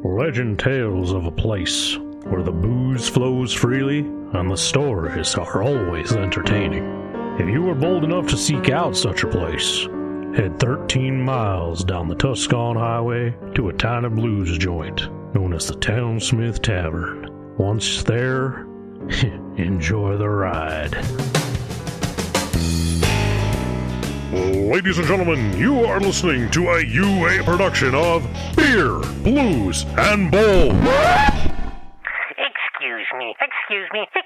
Legend tales of a place where the booze flows freely and the stories are always entertaining. If you were bold enough to seek out such a place, head 13 miles down the Tuscan Highway to a tiny blues joint known as the Townsmith Tavern. Once there, enjoy the ride. Ladies and gentlemen, you are listening to a UA production of Beer, Blues, and Bowl. Excuse me, you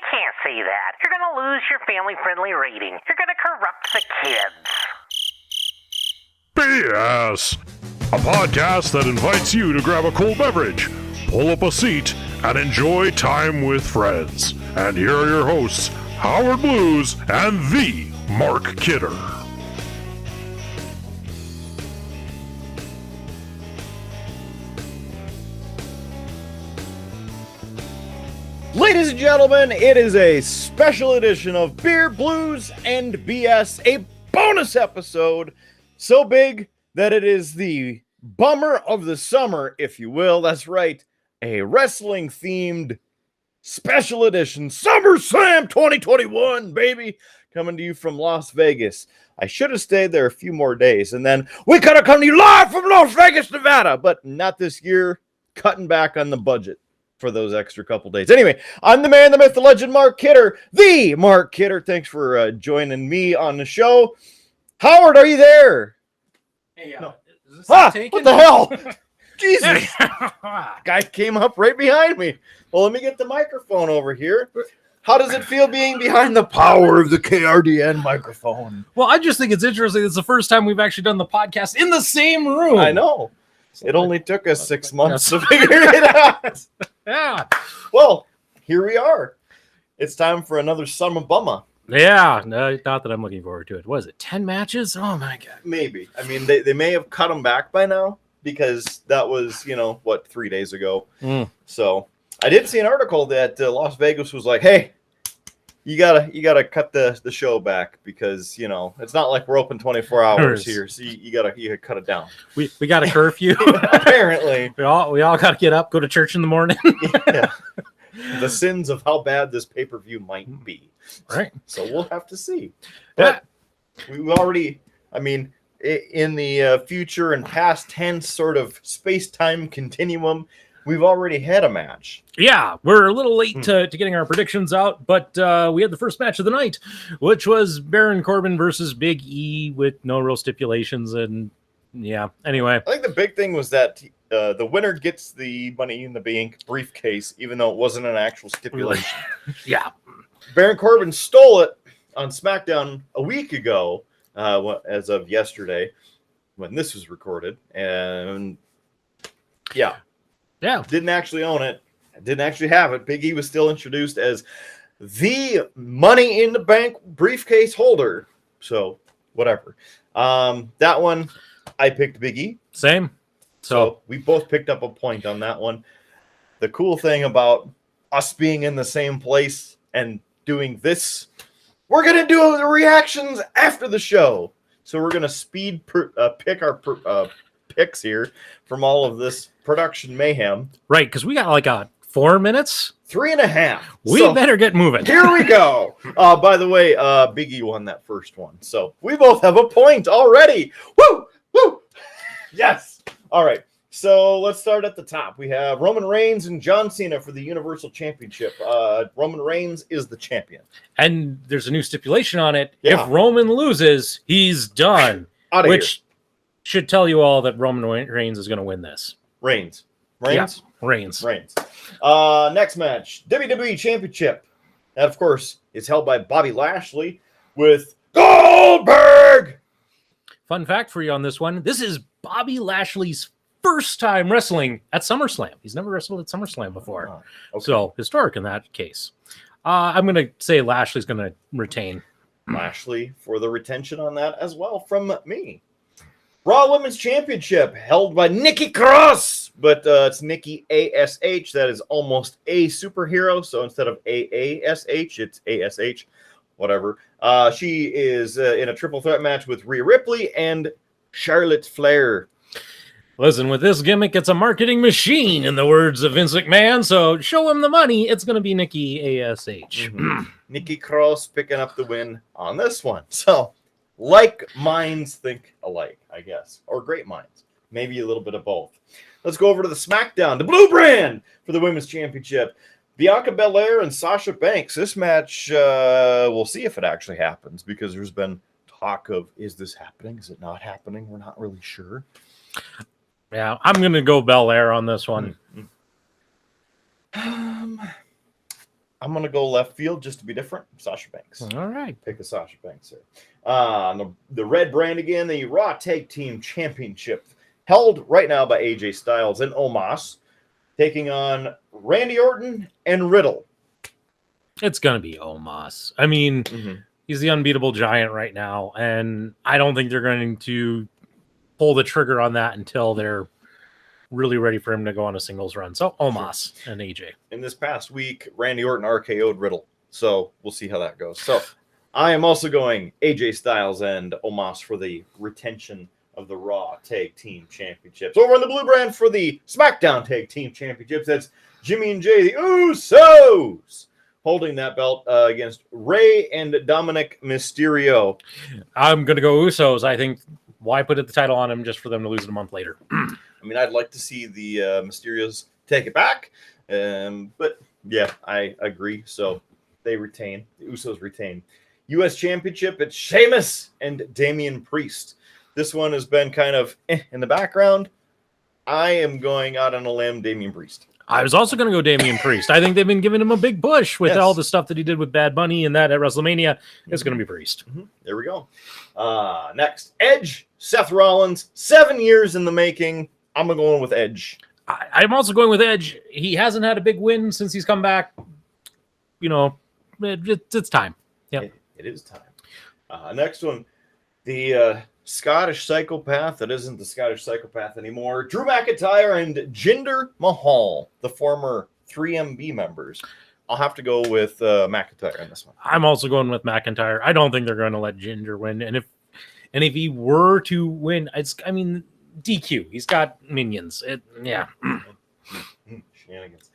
can't say that. You're gonna lose your family-friendly rating. You're gonna corrupt the kids. BS! A podcast that invites you to grab a cold beverage, pull up a seat, and enjoy time with friends. And here are your hosts, Howard Blues and the Mark Kidder. Ladies and gentlemen, it is a special edition of Beer, Blues, and BS, a bonus episode so big that it is the bummer of the summer, if you will. That's right, a wrestling-themed special edition SummerSlam 2021, baby, coming to you from Las Vegas. I should have stayed there a few more days, and then we could have come to you live from Las Vegas, Nevada, but not this year, cutting back on the budget for those extra couple days. Anyway, I'm the man, the myth, the legend, Mark Kidder, the Mark Kidder. Thanks for joining me on the show. Howard, are you there? Hey, No. is this Ah, taken? what the hell? Jesus. Guy came up right behind me. Well, let me get the microphone over here. How does it feel being behind the power of the KRDN microphone? Well, I just think it's interesting. It's the first time we've actually done the podcast in the same room. I know. It only took us 6 months to figure it out. Yeah. Well, here we are. It's time for another Summer Bummer. Yeah. No, not that I'm looking forward to it. What is it? 10 matches? Oh, my God. Maybe. I mean, they may have cut them back by now because that was, 3 days ago. So I did see an article that Las Vegas was like, hey, you gotta cut the show back because, it's not like we're open 24 hours here. So you gotta cut it down. We got a curfew. Apparently. we all got to get up, go to church in the morning. Yeah. The sins of how bad this pay-per-view might be. Right. So we'll have to see. But we already, in the future and past tense sort of space-time continuum, we've already had a match. Yeah, we're a little late to getting our predictions out, but we had the first match of the night, which was Baron Corbin versus Big E with no real stipulations. And yeah, anyway. I think the big thing was that the winner gets the Money in the Bank briefcase, even though it wasn't an actual stipulation. Yeah. Baron Corbin stole it on SmackDown a week ago, as of yesterday, when this was recorded. And yeah. Didn't actually own it. Didn't actually have it. Big E was still introduced as the Money in the Bank briefcase holder. So, whatever. That one, I picked Big E. Same. So we both picked up a point on that one. The cool thing about us being in the same place and doing this, we're going to do the reactions after the show. So we're going to speed pick our picks here from all of this production mayhem. Right, because we got 4 minutes. 3.5. We better get moving. Here we go. By the way, Big E won that first one. So we both have a point already. Woo! Woo! Yes. All right. So let's start at the top. We have Roman Reigns and John Cena for the Universal Championship. Roman Reigns is the champion. And there's a new stipulation on it. Yeah. If Roman loses, he's done. Which should tell you all that Roman Reigns is going to win this. Reigns. Yeah, Reigns. Reigns. Next match, WWE Championship. That, of course, is held by Bobby Lashley with Goldberg. Fun fact for you on this one. This is Bobby Lashley's first time wrestling at SummerSlam. He's never wrestled at SummerSlam before. Okay. So, historic in that case. I'm going to say Lashley's going to retain. Lashley for the retention on that as well from me. Raw Women's Championship held by Nikki Cross, but it's Nikki ASH. That is almost a superhero. So instead of AASH, it's ASH. Whatever. She is in a triple threat match with Rhea Ripley and Charlotte Flair. Listen, with this gimmick, it's a marketing machine, in the words of Vince McMahon. So show him the money. It's going to be Nikki ASH. Nikki Cross picking up the win on this one. So, like minds think alike, I guess, or great minds. Maybe a little bit of both. Let's go over to the SmackDown, the Blue Brand for the Women's Championship. Bianca Belair and Sasha Banks. This match, we'll see if it actually happens, because there's been talk of, is this happening? Is it not happening? We're not really sure. Yeah, I'm going to go Belair on this one. I'm going to go left field just to be different. Sasha Banks. All right. Pick a Sasha Banks here. The Red Brand again, the Raw Tag Team Championship, held right now by AJ Styles and Omos, taking on Randy Orton and Riddle. It's going to be Omos. I mean, he's the unbeatable giant right now, and I don't think they're going to pull the trigger on that until they're really ready for him to go on a singles run. So Omos and AJ. In this past week, Randy Orton RKO'd Riddle. So we'll see how that goes. So I am also going AJ Styles and Omos for the retention of the Raw Tag Team Championships. Over on the Blue Brand for the SmackDown Tag Team Championships, that's Jimmy and Jay, the Usos, holding that belt against Rey and Dominic Mysterio. I'm going to go Usos. I think, why put the title on him just for them to lose it a month later? I mean, I'd like to see the Mysterios take it back. But, yeah, I agree. So they retain. The Usos retain. U.S. Championship, it's Sheamus and Damian Priest. This one has been kind of in the background. I am going out on a limb, Damian Priest. I was also going to go Damian Priest. I think they've been giving him a big push with all the stuff that he did with Bad Bunny and that at WrestleMania. It's going to be Priest. There we go. Next, Edge, Seth Rollins, 7 years in the making. I'm going with Edge. I'm also going with Edge. He hasn't had a big win since he's come back. You know, it's time. Yep. It is time. Next one, the Scottish psychopath that isn't the Scottish psychopath anymore. Drew McIntyre and Jinder Mahal, the former 3MB members. I'll have to go with McIntyre in this one. I'm also going with McIntyre. I don't think they're going to let Jinder win. And if he were to win, DQ. He's got minions. Shenanigans.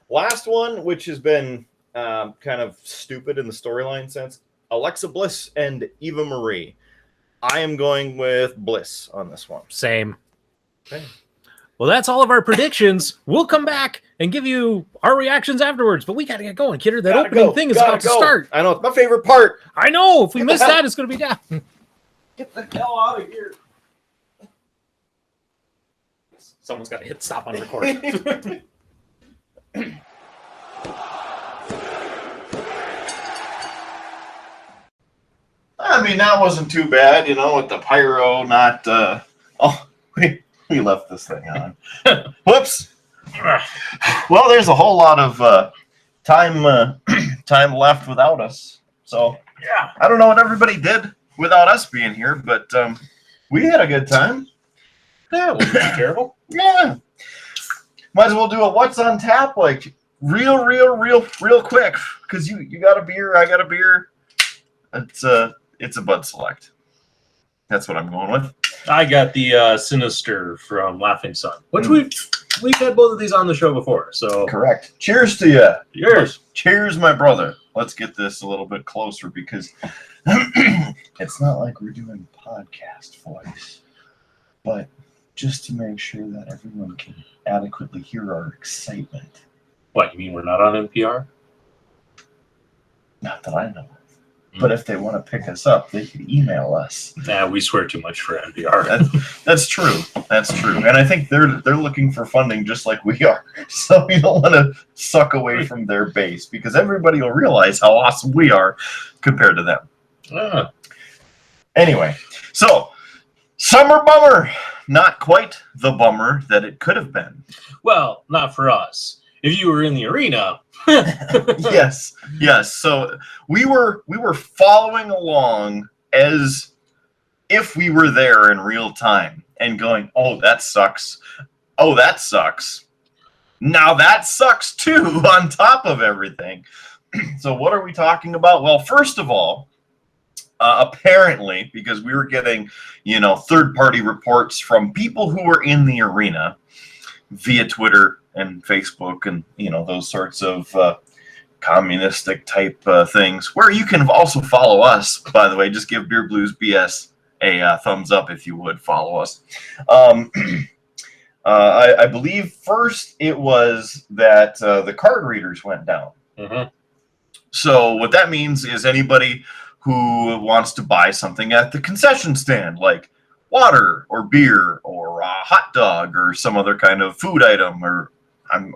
Last one, which has been kind of stupid in the storyline sense. Alexa Bliss and Eva Marie. I am going with Bliss on this one. Same. Okay. Well, that's all of our predictions. We'll come back and give you our reactions afterwards, but we got to get going, Kidder. That opening thing is about to start. I know. It's my favorite part. I know. If we miss that, it's going to be down. Get the hell out of here. Someone's got to hit stop on record. I mean, that wasn't too bad, with the pyro not... we left this thing on. Whoops. Well, there's a whole lot of time left without us. So, yeah, I don't know what everybody did without us being here, but we had a good time. Yeah, it wasn't terrible. Yeah. Might as well do a what's on tap, like real quick. Because you got a beer, I got a beer. It's a Bud Select. That's what I'm going with. I got the Sinister from Laughing Sun, which we've had both of these on the show before. So correct. Cheers to you. Cheers. Cheers, my brother. Let's get this a little bit closer because it's not like we're doing podcast voice, but just to make sure that everyone can adequately hear our excitement. What, you mean we're not on NPR? Not that I know of. But if they want to pick us up, they can email us. Nah, we swear too much for NPR. That's true. That's true. And I think they're looking for funding just like we are. So you don't want to suck away from their base because everybody will realize how awesome we are compared to them. Anyway, so summer bummer. Not quite the bummer that it could have been. Well, not for us. If you were in the arena... Yes. So we were following along as if we were there in real time and going, oh, that sucks. Oh, that sucks. Now that sucks too on top of everything. So what are we talking about? Well, first of all, apparently, because we were getting, third-party reports from people who were in the arena via Twitter and Facebook and, those sorts of communistic type things, where you can also follow us, by the way. Just give Beer Blues BS a thumbs up if you would follow us. I believe first it was that the card readers went down. Mm-hmm. So what that means is anybody who wants to buy something at the concession stand, like water or beer or a hot dog or some other kind of food item, or I'm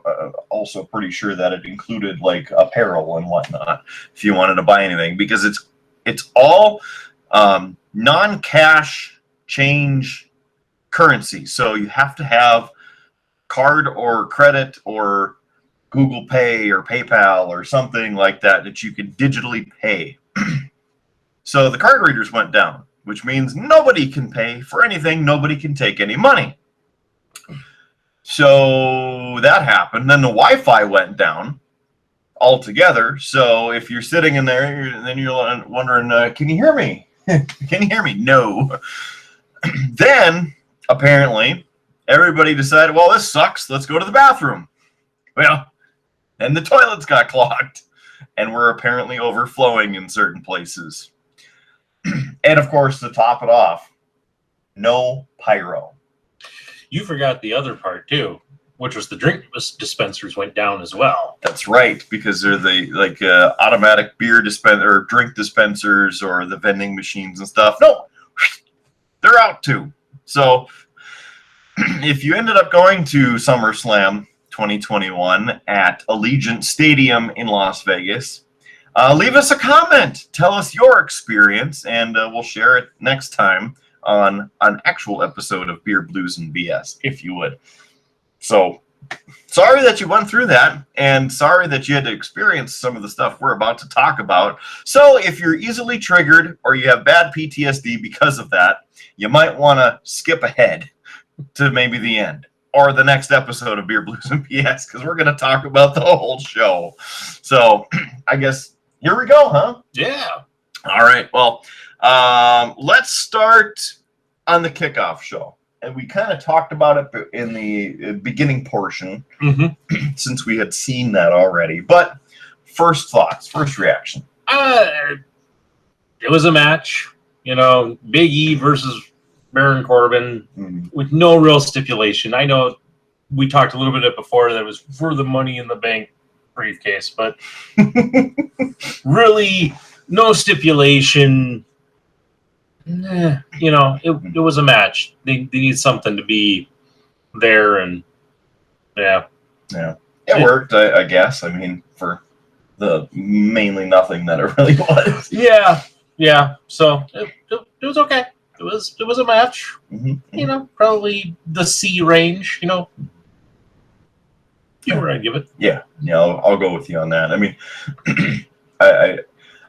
also pretty sure that it included like apparel and whatnot, if you wanted to buy anything, because it's all non-cash change currency. So you have to have card or credit or Google Pay or PayPal or something like that you can digitally pay. So the card readers went down, which means nobody can pay for anything. Nobody can take any money. So that happened. Then the Wi-Fi went down altogether. So if you're sitting in there, then you're wondering, can you hear me? Can you hear me? No. Then, apparently, everybody decided, well, this sucks. Let's go to the bathroom. Well, and the toilets got clogged and were apparently overflowing in certain places. And, of course, to top it off, no pyro. You forgot the other part, too, which was the drink dispensers went down as well. That's right, because they're the automatic beer dispenser or drink dispensers or the vending machines and stuff. No, they're out too. So if you ended up going to SummerSlam 2021 at Allegiant Stadium in Las Vegas, leave us a comment. Tell us your experience, and we'll share it next time on an actual episode of Beer, Blues, and BS, if you would. So, sorry that you went through that, and sorry that you had to experience some of the stuff we're about to talk about. So, if you're easily triggered or you have bad PTSD because of that, you might want to skip ahead to maybe the end or the next episode of Beer, Blues, and BS, because we're going to talk about the whole show. So, I guess here we go, huh? Yeah. All right. Well, let's start on the kickoff show. And we kind of talked about it in the beginning portion, since we had seen that already. But first thoughts, first reaction. It was a match, Big E versus Baron Corbin with no real stipulation. I know we talked a little bit before that it was for the Money in the Bank briefcase, but really no stipulation. It was a match. They need something to be there, and yeah, it worked. I guess. I mean, for the mainly nothing that it really was. Yeah. So it was okay. It was a match. Probably the C range. You where I give it. Yeah. I'll go with you on that. I mean,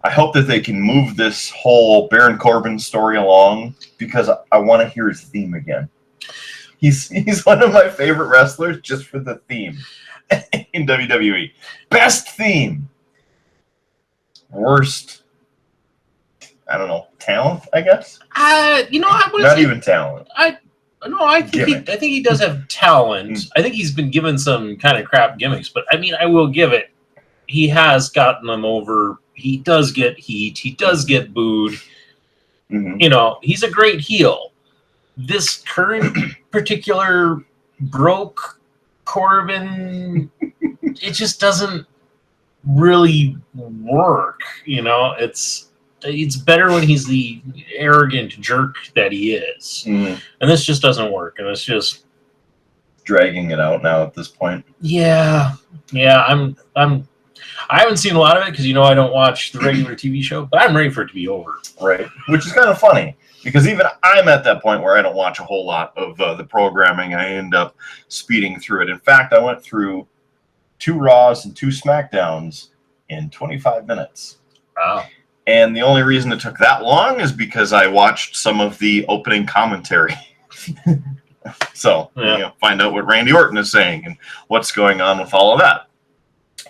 I hope that they can move this whole Baron Corbin story along, because I want to hear his theme again. He's one of my favorite wrestlers just for the theme in WWE. Best theme. Worst, I don't know, talent, I guess? I would Not even talent. I think he does have talent. I think he's been given some kind of crap gimmicks, but I mean, I will give it. He has gotten them over. He does get heat. He does get booed. He's a great heel. This current particular broke Corbin, it just doesn't really work. It's better when he's the arrogant jerk that he is. And this just doesn't work. And it's just dragging it out now at this point. Yeah. I haven't seen a lot of it because I don't watch the regular TV show, but I'm ready for it to be over. Right, which is kind of funny because even I'm at that point where I don't watch a whole lot of the programming. I end up speeding through it. In fact, I went through 2 Raws and 2 SmackDowns in 25 minutes. Wow. And the only reason it took that long is because I watched some of the opening commentary. So, find out what Randy Orton is saying and what's going on with all of that.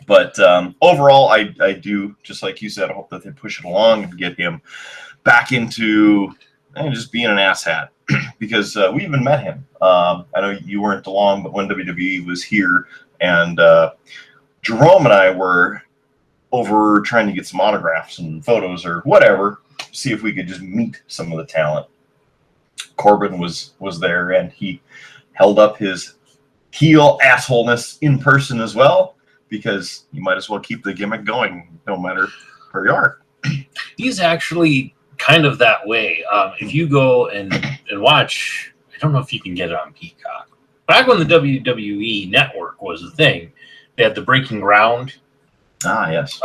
But overall, I do, just like you said, I hope that they push it along and get him back into just being an asshat because we even met him. I know you weren't along, but when WWE was here, and Jerome and I were over trying to get some autographs and photos or whatever, see if we could just meet some of the talent. Corbin was there, and he held up his heel assholeness in person as well, because you might as well keep the gimmick going no matter where you are. He's actually kind of that way. If you go and watch, I don't know if you can get it on Peacock. Back when the WWE Network was a thing, they had the Breaking Ground yes.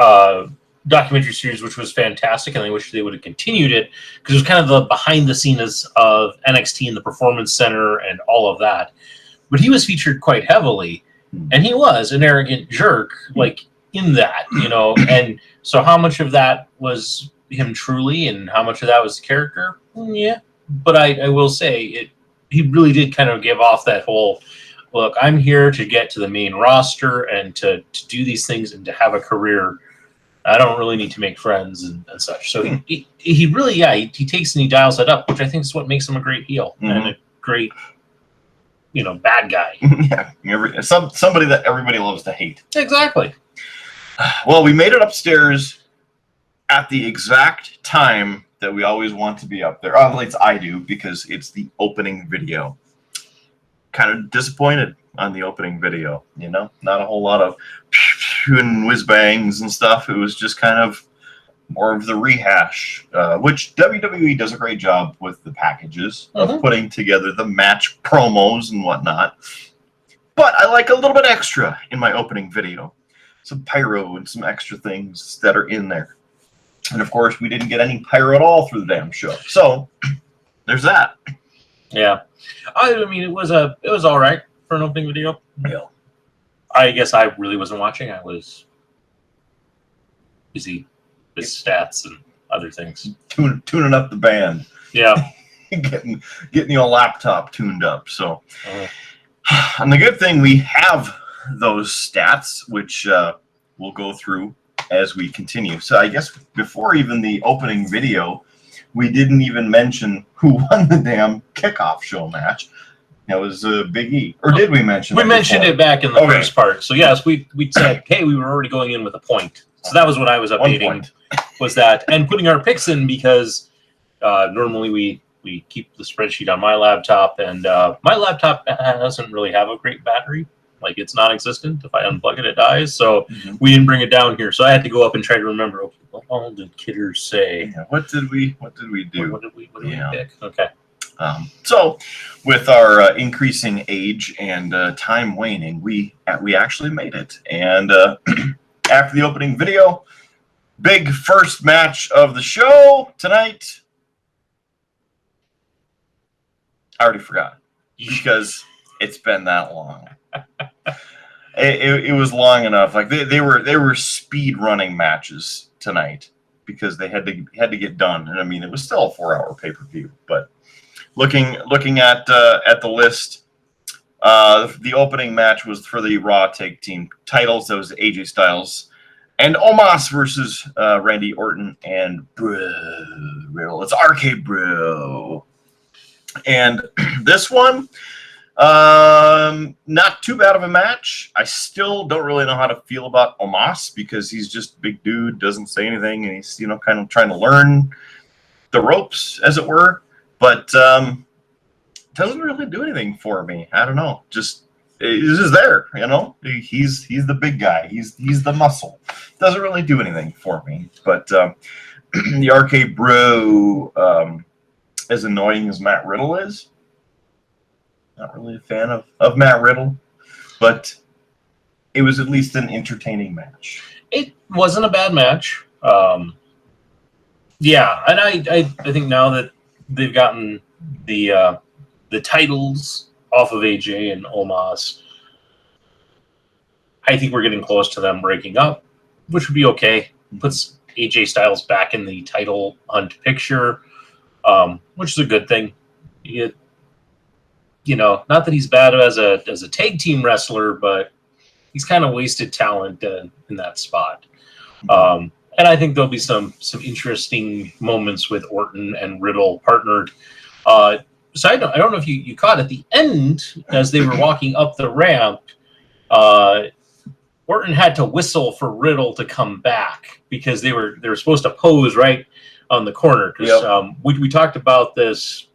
Documentary series, which was fantastic, and I wish they would have continued it, because it was kind of the behind the scenes of NXT and the Performance Center and all of that. But he was featured quite heavily, and he was an arrogant jerk, like in that, and so how much of that was him truly and how much of that was the character? Yeah. But I will say he really did kind of give off that whole, look, I'm here to get to the main roster and to do these things and to have a career. I don't really need to make friends and such. So he really, he takes and he dials that up, which I think is what makes him a great heel and a great, bad guy. Yeah, somebody that everybody loves to hate. Exactly. Well, we made it upstairs at the exact time that we always want to be up there. At least I do, because it's the opening video. Kind of disappointed on the opening video, not a whole lot of and whiz bangs and stuff. It was just kind of more of the rehash, which WWE does a great job with the packages of putting together the match promos and whatnot. But I like a little bit extra in my opening video. Some pyro and some extra things that are in there. And of course, we didn't get any pyro at all through the damn show. So there's that. Yeah. I mean, it was all right for an opening video. Yeah. I guess I really wasn't watching. I was busy with stats and other things. Tuning up the band. Yeah. getting your laptop tuned up. So, and the good thing, we have those stats, which we'll go through as we continue. So I guess before even the opening video, we didn't even mention who won the damn kickoff show match. That was Big E. Or did we mention it? We mentioned it back in the first part. So yes, we said, hey, we were already going in with a point. So that was what I was updating, was that, and putting our picks in, because normally we keep the spreadsheet on my laptop, and my laptop doesn't really have a great battery. Like, it's non-existent. If I unplug it, it dies. So we didn't bring it down here. So I had to go up and try to remember, okay, what all did Kidder say? Yeah, what did we do? What did we pick? Okay. So with our increasing age and time waning, we actually made it. And after the opening video, big first match of the show tonight. I already forgot, because it's been that long. It was long enough. Like they were speed running matches tonight, because they had to get done. And I mean, it was still a 4-hour pay-per-view. But looking at the list, the opening match was for the Raw Tag Team titles. That was AJ Styles and Omos versus Randy Orton and Bro. It's RK Bro. And this one, not too bad of a match. I still don't really know how to feel about Omos, because he's just a big dude, doesn't say anything, and he's kind of trying to learn the ropes, as it were. But doesn't really do anything for me. I don't know. He's just there, He's the big guy. He's the muscle. Doesn't really do anything for me. But the RK Bro, as annoying as Matt Riddle is, not really a fan of Matt Riddle, but it was at least an entertaining match. It wasn't a bad match. Yeah, and I think now that they've gotten the titles off of AJ and Omos, I think we're getting close to them breaking up, which would be okay. Puts AJ Styles back in the title hunt picture, which is a good thing. Not that he's bad as a tag team wrestler, but he's kind of wasted talent in that spot. And I think there'll be some interesting moments with Orton and Riddle partnered. Side note, I don't know if you caught at the end as they were walking up the ramp, Orton had to whistle for Riddle to come back because they were supposed to pose right on the corner. Because we talked about this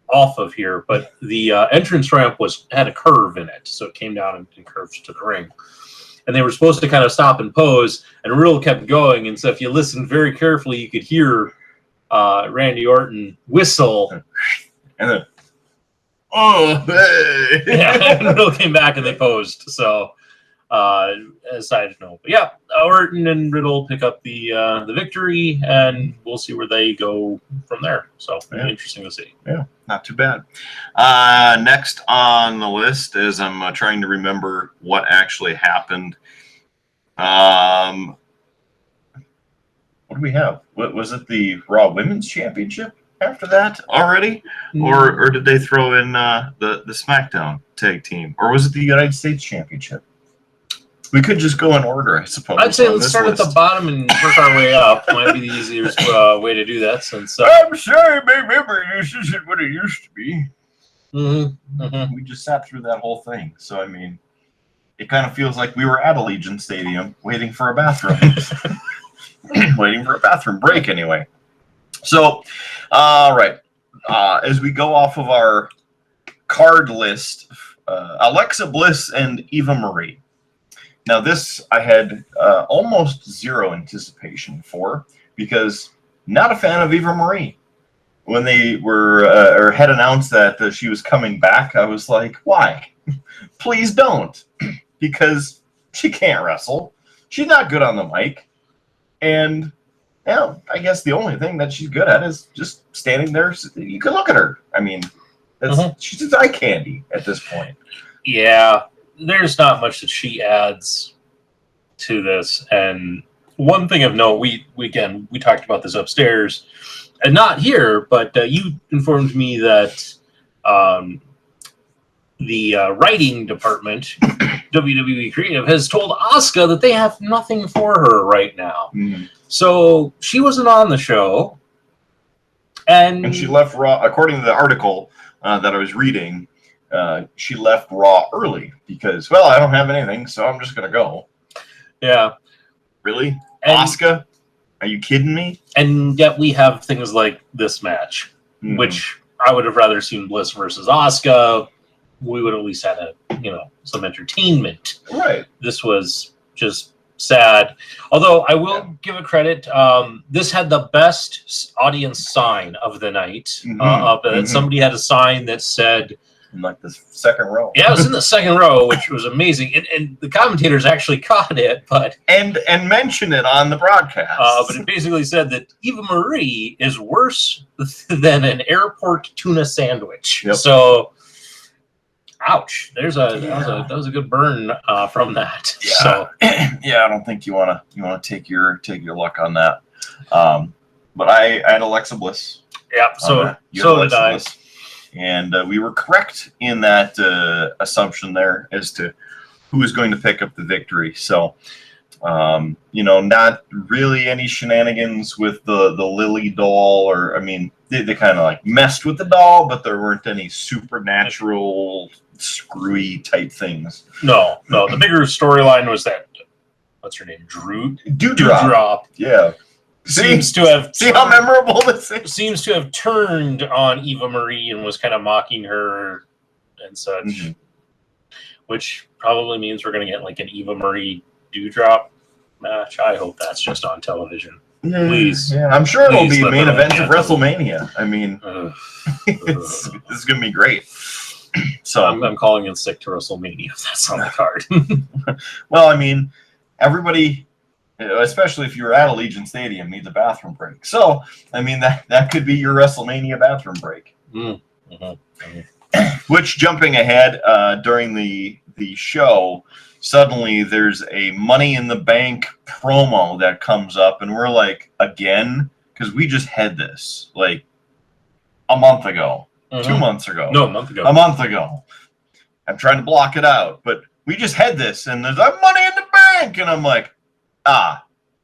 off of here, but the entrance ramp had a curve in it, so it came down and curved to the ring. And they were supposed to kind of stop and pose, and Riddle kept going. And so if you listened very carefully, you could hear Randy Orton whistle. And then, oh, hey. Yeah, and Riddle came back and they posed. So, as a side note, but yeah, Orton and Riddle pick up the victory, and we'll see where they go from there. So, interesting to see. Yeah, not too bad. Next on the list, as I'm trying to remember what actually happened. What do we have? What was it? The Raw Women's Championship after that already, or did they throw in the SmackDown tag team, or was it the United States Championship? We could just go in order, I suppose. I'd say let's start at the bottom and work our way up. Might be the easiest way to do that. Since I'm sorry, my memory this isn't what it used to be. We just sat through that whole thing, so I mean, it kind of feels like we were at Allegiant Stadium waiting for a bathroom, waiting for a bathroom break, anyway. So, all right, as we go off of our card list, Alexa Bliss and Eva Marie. Now, this I had almost zero anticipation for because not a fan of Eva Marie. When they were or had announced that she was coming back, I was like, why? Please don't, because she can't wrestle. She's not good on the mic, and I guess the only thing that she's good at is just standing there. You can look at her. I mean, she's just eye candy at this point. Yeah. There's not much that she adds to this. And one thing of note, we talked about this upstairs, and not here, but you informed me that the writing department, WWE Creative, has told Asuka that they have nothing for her right now. So she wasn't on the show. And she left Raw, according to the article that I was reading. She left Raw early because, well, I don't have anything, so I'm just going to go. Yeah. Really? Asuka? Are you kidding me? And yet we have things like this match, which I would have rather seen Bliss versus Asuka. We would at least had some entertainment. Right. This was just sad. Although I will give it credit. This had the best audience sign of the night. Somebody had a sign that said, in like the second row. Yeah, it was in the second row, which was amazing. And the commentators actually caught it, but and mentioned it on the broadcast. But it basically said that Eva Marie is worse than an airport tuna sandwich. Yep. So, ouch! That was a good burn from that. Yeah. So, yeah, I don't think you want to take your luck on that. But I had Alexa Bliss. Yeah. So did I. Bliss. And we were correct in that assumption there as to who is going to pick up the victory. So, not really any shenanigans with the Lily doll, or, I mean, they kind of like messed with the doll, but there weren't any supernatural, screwy type things. No. The bigger storyline was that, what's her name? Dewdrop. Yeah. Seems to have how memorable this is. Seems to have turned on Eva Marie and was kind of mocking her and such, which probably means we're going to get like an Eva Marie Dewdrop match. I hope that's just on television. Please. Yeah, I'm sure it'll be main event of WrestleMania. I mean, this is going to be great. So I'm calling in sick to WrestleMania if that's on the card. Well, I mean, everybody, especially if you're at Allegiant Stadium, needs a bathroom break. So, I mean, that could be your WrestleMania bathroom break. Which, jumping ahead, during the show, suddenly there's a Money in the Bank promo that comes up, and we're like, again? Because we just had this, like, a month ago. 2 months ago. No, a month ago. A month ago. I'm trying to block it out, but we just had this, and there's Money in the Bank, and I'm like,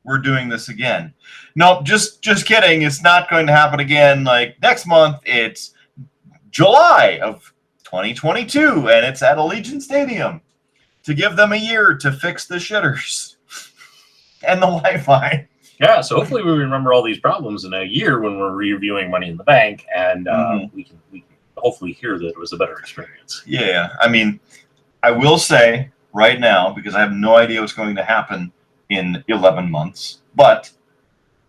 we're doing this again. Nope, just kidding. It's not going to happen again. Like next month, it's July of 2022, and it's at Allegiant Stadium to give them a year to fix the shitters and the Wi-Fi. Yeah, so hopefully we remember all these problems in a year when we're reviewing Money in the Bank, and we can hopefully hear that it was a better experience. Yeah, I mean, I will say right now, because I have no idea what's going to happen in 11 months, but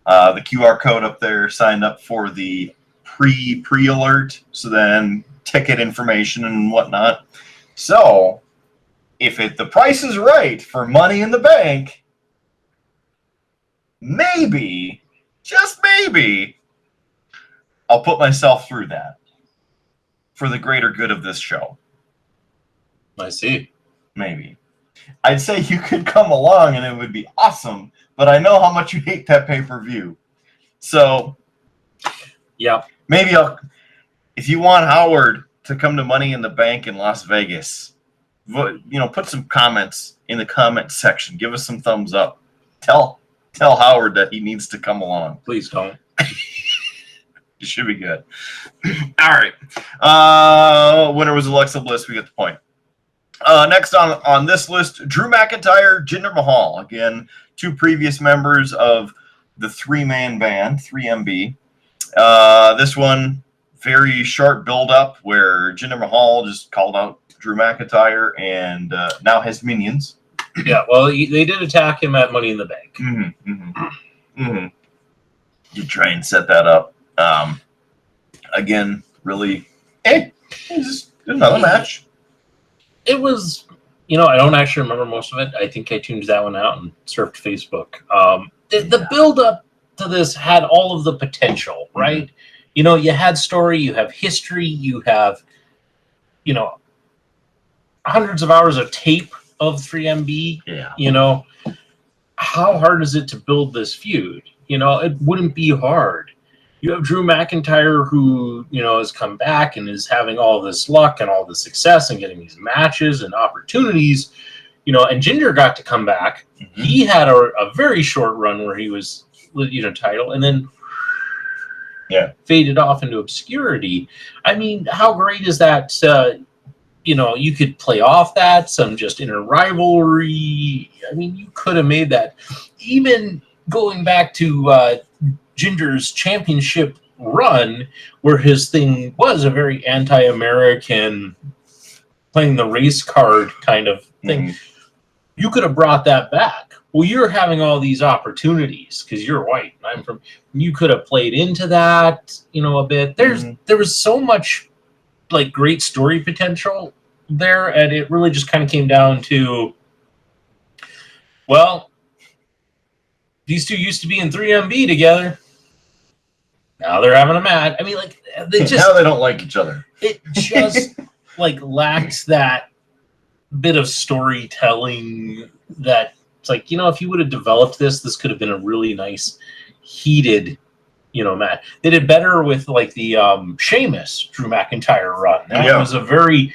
the QR code up there signed up for the pre-alert, so then ticket information and whatnot. So if the price is right for Money in the Bank, maybe, just maybe, I'll put myself through that for the greater good of this show. I see. Maybe. I'd say you could come along and it would be awesome, but I know how much you hate that pay-per-view. So, yeah, maybe if you want Howard to come to Money in the Bank in Las Vegas, put some comments in the comment section. Give us some thumbs up. Tell Howard that he needs to come along. Please don't. It should be good. All right. Winner was Alexa Bliss. We get the point. Next on this list, Drew McIntyre, Jinder Mahal. Again, two previous members of the three-man band, 3MB. This one, very sharp build-up where Jinder Mahal just called out Drew McIntyre and now has minions. Yeah, well, they did attack him at Money in the Bank. You try and set that up. Again, really, just another match. It was, I don't actually remember most of it. I think I tuned that one out and surfed Facebook. The build-up to this had all of the potential, right? You had story, you have history, you have, hundreds of hours of tape of 3MB. Yeah. How hard is it to build this feud? It wouldn't be hard. You have Drew McIntyre who, has come back and is having all this luck and all the success and getting these matches and opportunities, and Jinder got to come back. He had a very short run where he was, title and then faded off into obscurity. I mean, how great is that? You could play off that, some just inner rivalry. I mean, you could have made that. Even going back to Jinder's championship run, where his thing was a very anti-American, playing the race card kind of thing, you could have brought that back. Well, you're having all these opportunities because you're white and I'm from. You could have played into that, a bit. There was so much great story potential there, and it really just kind of came down to, well, these two used to be in 3MB together. Now they're having a match. I mean, they just now they don't like each other. It just lacks that bit of storytelling that it's if you would have developed this could have been a really nice heated match. They did better with the Sheamus Drew McIntyre run. That was a very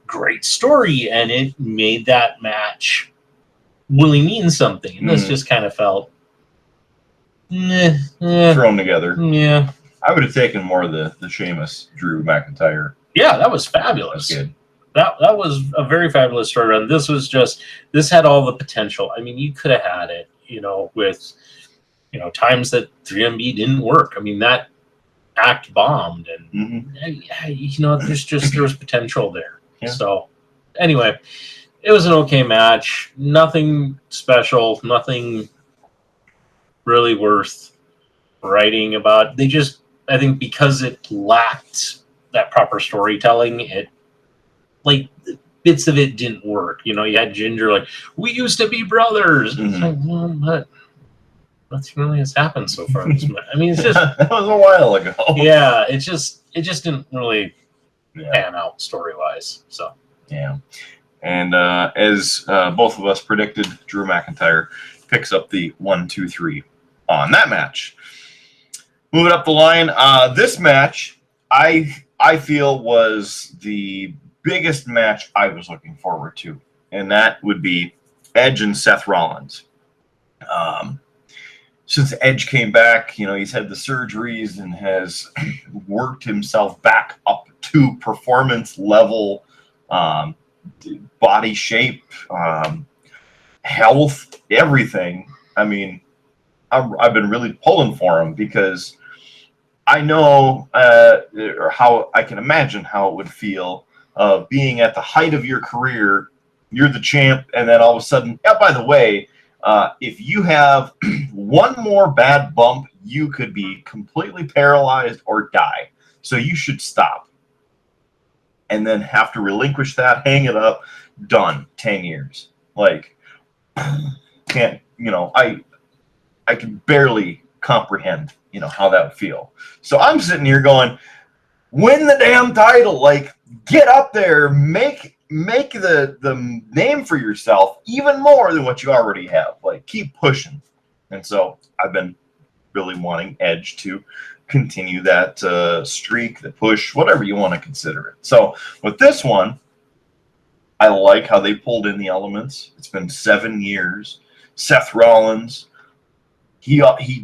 great story, and it made that match really mean something. And this just kind of felt thrown together. Yeah, I would have taken more of the Sheamus Drew McIntyre. Yeah, that was fabulous. That's good. That was a very fabulous story run. This had all the potential. I mean, you could have had it, with times that 3MB didn't work. I mean, that act bombed, and there was potential there. Yeah. So anyway, it was an okay match. Nothing special. Nothing really worth writing about. I think because it lacked that proper storytelling, it bits of it didn't work. You had Jinder we used to be brothers. It's but nothing really has happened so far. I mean, it's just that was a while ago. Yeah, it just didn't really pan out story wise. So yeah, and as both of us predicted, Drew McIntyre picks up the 1-2-3 on that match. Moving up the line, this match I feel was the biggest match I was looking forward to, and that would be Edge and Seth Rollins. since Edge came back, he's had the surgeries and has worked himself back up to performance level, body shape, health, everything. I mean, I've been really pulling for him because I know or how I can imagine how it would feel being at the height of your career. You're the champ, and then all of a sudden, by the way, if you have one more bad bump, you could be completely paralyzed or die. So you should stop. And then have to relinquish that, hang it up, done. 10 years. Like, can't, I can barely comprehend, how that would feel. So I'm sitting here going, win the damn title. Like, get up there, make the name for yourself even more than what you already have. Like, keep pushing. And so I've been really wanting Edge to continue that streak, the push, whatever you want to consider it. So with this one, I like how they pulled in the elements. It's been 7 years. Seth Rollins, he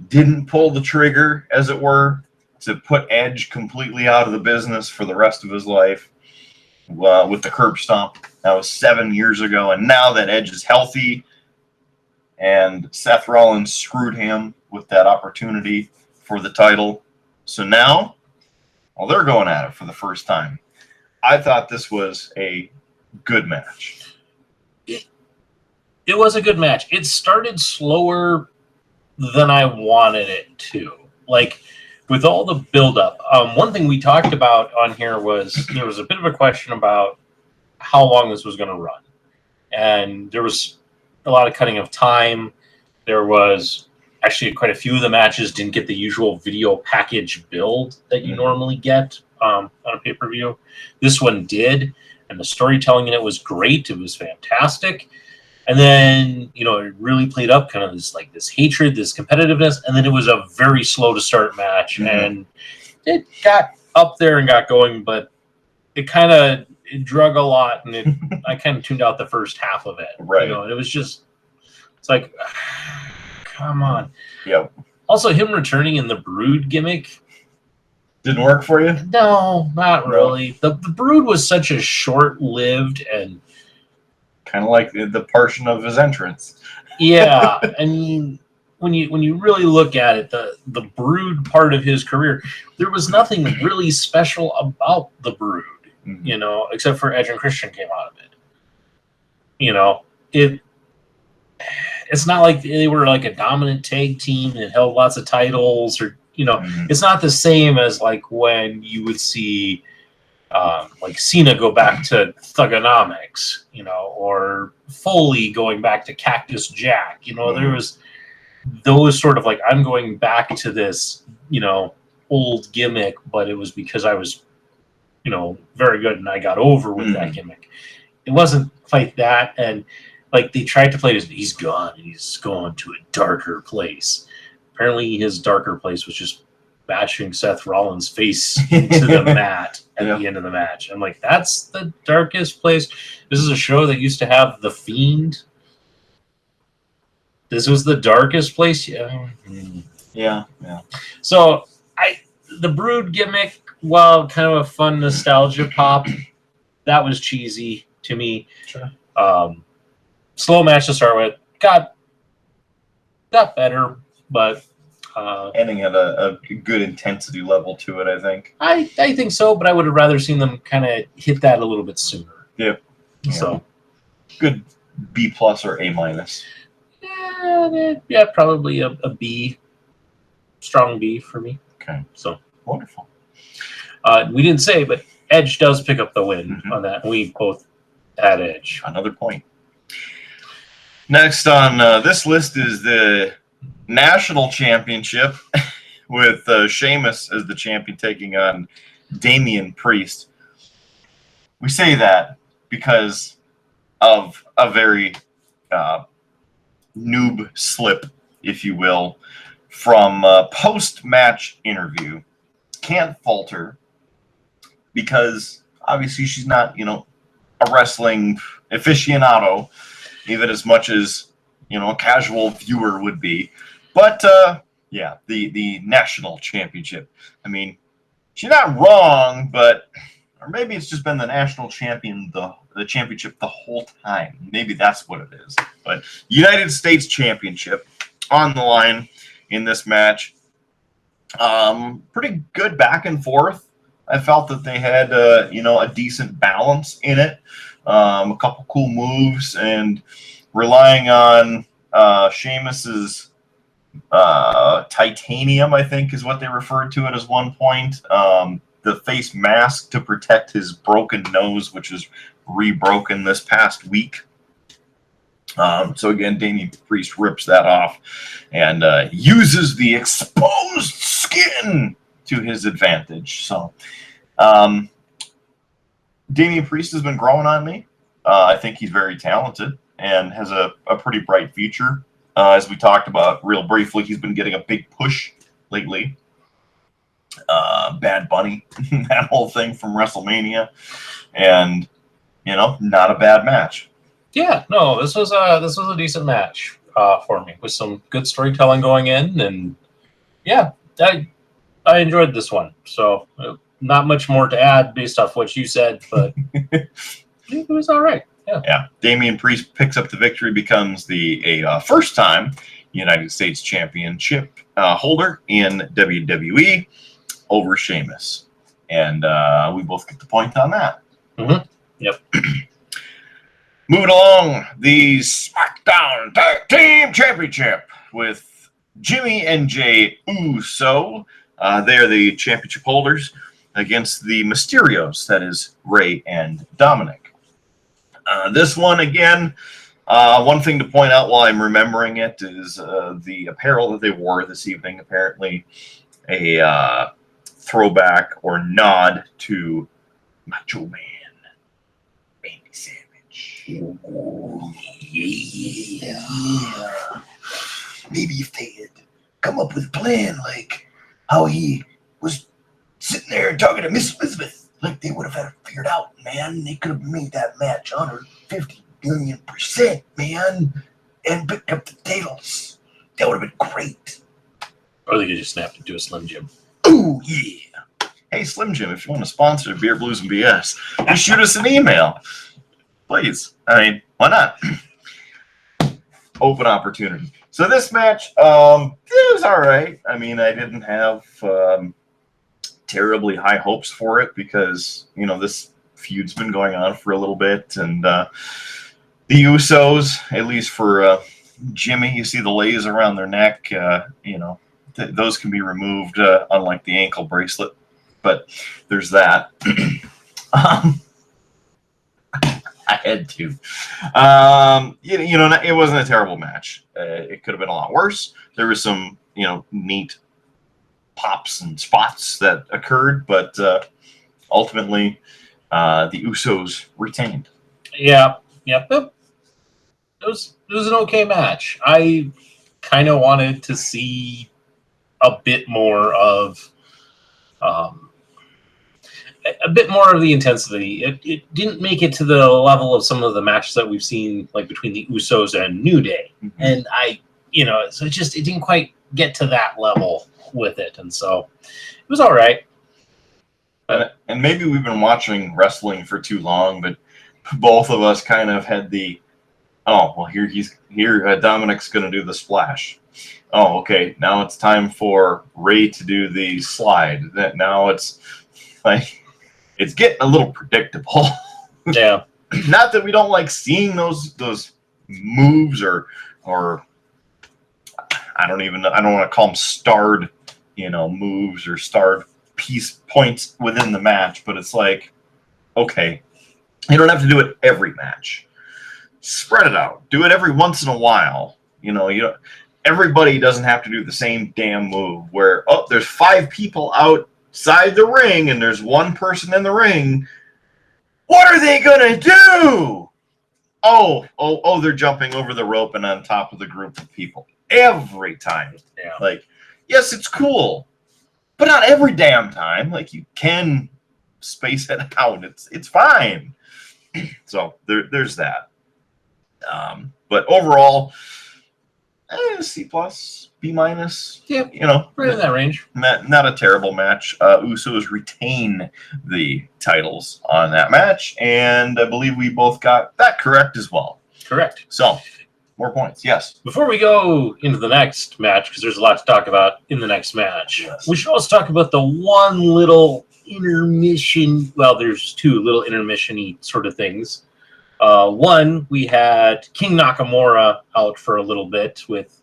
didn't pull the trigger, as it were, to put Edge completely out of the business for the rest of his life with the curb stomp. That was 7 years ago. And now that Edge is healthy and Seth Rollins screwed him with that opportunity for the title. So now, well, they're going at it for the first time. I thought this was a good match. It was a good match. It started slower than I wanted it to. Like, with all the buildup, one thing we talked about on here was there was a bit of a question about how long this was going to run. And there was a lot of cutting of time. There was actually quite a few of the matches didn't get the usual video package build that you normally get on a pay-per-view. This one did, and the storytelling in it was great. It was fantastic. And then, it really played up kind of this hatred, this competitiveness, and then it was a very slow to start match. Mm-hmm. And it got up there and got going, but it kind of drug a lot, and I kind of tuned out the first half of it. Right. And it was just, it's like, come on. Yep. Also, him returning in the Brood gimmick. Didn't work for you? No, not really. The Brood was such a short-lived and kind of like the portion of his entrance. Yeah, I mean, when you really look at it, the Brood part of his career, there was nothing really special about the Brood, except for Edge and Christian came out of it. It's not like they were like a dominant tag team and held lots of titles, or it's not the same as like when you would see like Cena go back to Thugonomics, or Foley going back to Cactus Jack. There was those sort of like, I'm going back to this, old gimmick, but it was because I was, very good and I got over with that gimmick. It wasn't quite that. And like they tried to play this, he's gone and he's gone to a darker place. Apparently his darker place was just bashing Seth Rollins' face into the mat at the end of the match. I'm like, that's the darkest place. This is a show that used to have The Fiend. This was the darkest place. Yeah. So the Brood gimmick, while kind of a fun nostalgia pop, that was cheesy to me. Sure. Slow match to start with. Got better, but ending at a good intensity level to it, I think. I think so, but I would have rather seen them kind of hit that a little bit sooner. Yep. So good B+ or A-. Yeah, probably a B, strong B for me. Okay. So wonderful. We didn't say, but Edge does pick up the win on that. We both had Edge. Another point. Next on this list is the National Championship with Sheamus as the champion taking on Damian Priest. We say that because of a very noob slip, if you will, from a post-match interview. Can't fault her because obviously she's not, a wrestling aficionado, even as much as, a casual viewer would be. But yeah, the national championship. I mean, she's not wrong, but or maybe it's just been the national champion, the championship the whole time. Maybe that's what it is. But United States Championship on the line in this match. Pretty good back and forth. I felt that they had a decent balance in it. A couple cool moves and relying on Sheamus's titanium, I think is what they referred to it as one point. The face mask to protect his broken nose, which is rebroken this past week. So again, Damian Priest rips that off and uses the exposed skin to his advantage. So Damian Priest has been growing on me. I think he's very talented and has a pretty bright future. As we talked about real briefly, he's been getting a big push lately. Bad Bunny, that whole thing from WrestleMania, and not a bad match. Yeah, no, this was a decent match for me with some good storytelling going in, and yeah, I enjoyed this one. So not much more to add based off what you said, but it was all right. Yeah. Damian Priest picks up the victory, becomes the first-time United States Championship holder in WWE over Sheamus, and we both get the point on that. Mm-hmm. Yep. Moving along, the SmackDown Tag Team Championship with Jimmy and Jey Uso. They're the championship holders against the Mysterios, that is Rey and Dominic. This one, again, one thing to point out while I'm remembering it is the apparel that they wore this evening, apparently a throwback or nod to Macho Man Randy Savage. Ooh, yeah. Maybe if they had come up with a plan like how he was sitting there and talking to Miss Elizabeth, like they would have had it figured out, man. They could have made that match 150 million%, man, and picked up the titles. That would have been great. Or they could just snap into a Slim Jim. Ooh, yeah. Hey, Slim Jim, if you want to sponsor Beer, Blues, and BS, just shoot us an email. Please. I mean, why not? Open opportunity. So this match, it was all right. I mean, I didn't have terribly high hopes for it because, this feud's been going on for a little bit. And the Usos, at least for Jimmy, you see the lays around their neck, those can be removed, unlike the ankle bracelet. But there's that. I had to. It wasn't a terrible match. It could have been a lot worse. There was some, neat pops and spots that occurred, but ultimately, the Usos retained. Yeah. Yep. It was an okay match. I kind of wanted to see a bit more of the intensity. It didn't make it to the level of some of the matches that we've seen, like between the Usos and New Day. Mm-hmm. And so it didn't quite get to that level with it. And so it was all right. And maybe we've been watching wrestling for too long, but both of us kind of had the, here Dominic's going to do the splash. Oh, okay. Now it's time for Rey to do the slide. Now it's like, it's getting a little predictable. Yeah. Not that we don't like seeing those moves or I don't want to call them starred, moves or starred piece points within the match, but it's like, okay, you don't have to do it every match. Spread it out. Do it every once in a while. Everybody doesn't have to do the same damn move where, there's 5 people outside the ring and there's one person in the ring. What are they going to do? Oh, they're jumping over the rope and on top of the group of people. Every time. Yeah. Like, yes, it's cool, but not every damn time. Like, you can space it out. It's fine. So there's that. But overall, C plus, B minus. Yeah, You know, right in that range. not a terrible match. Usos retain the titles on that match, and I believe we both got that correct as well. Correct. So, more points. Yes. Before we go into the next match, because there's a lot to talk about in the next match, Yes. we should also talk about the one little intermission. Well, there's two little intermission-y sort of things. One, we had King Nakamura out for a little bit with,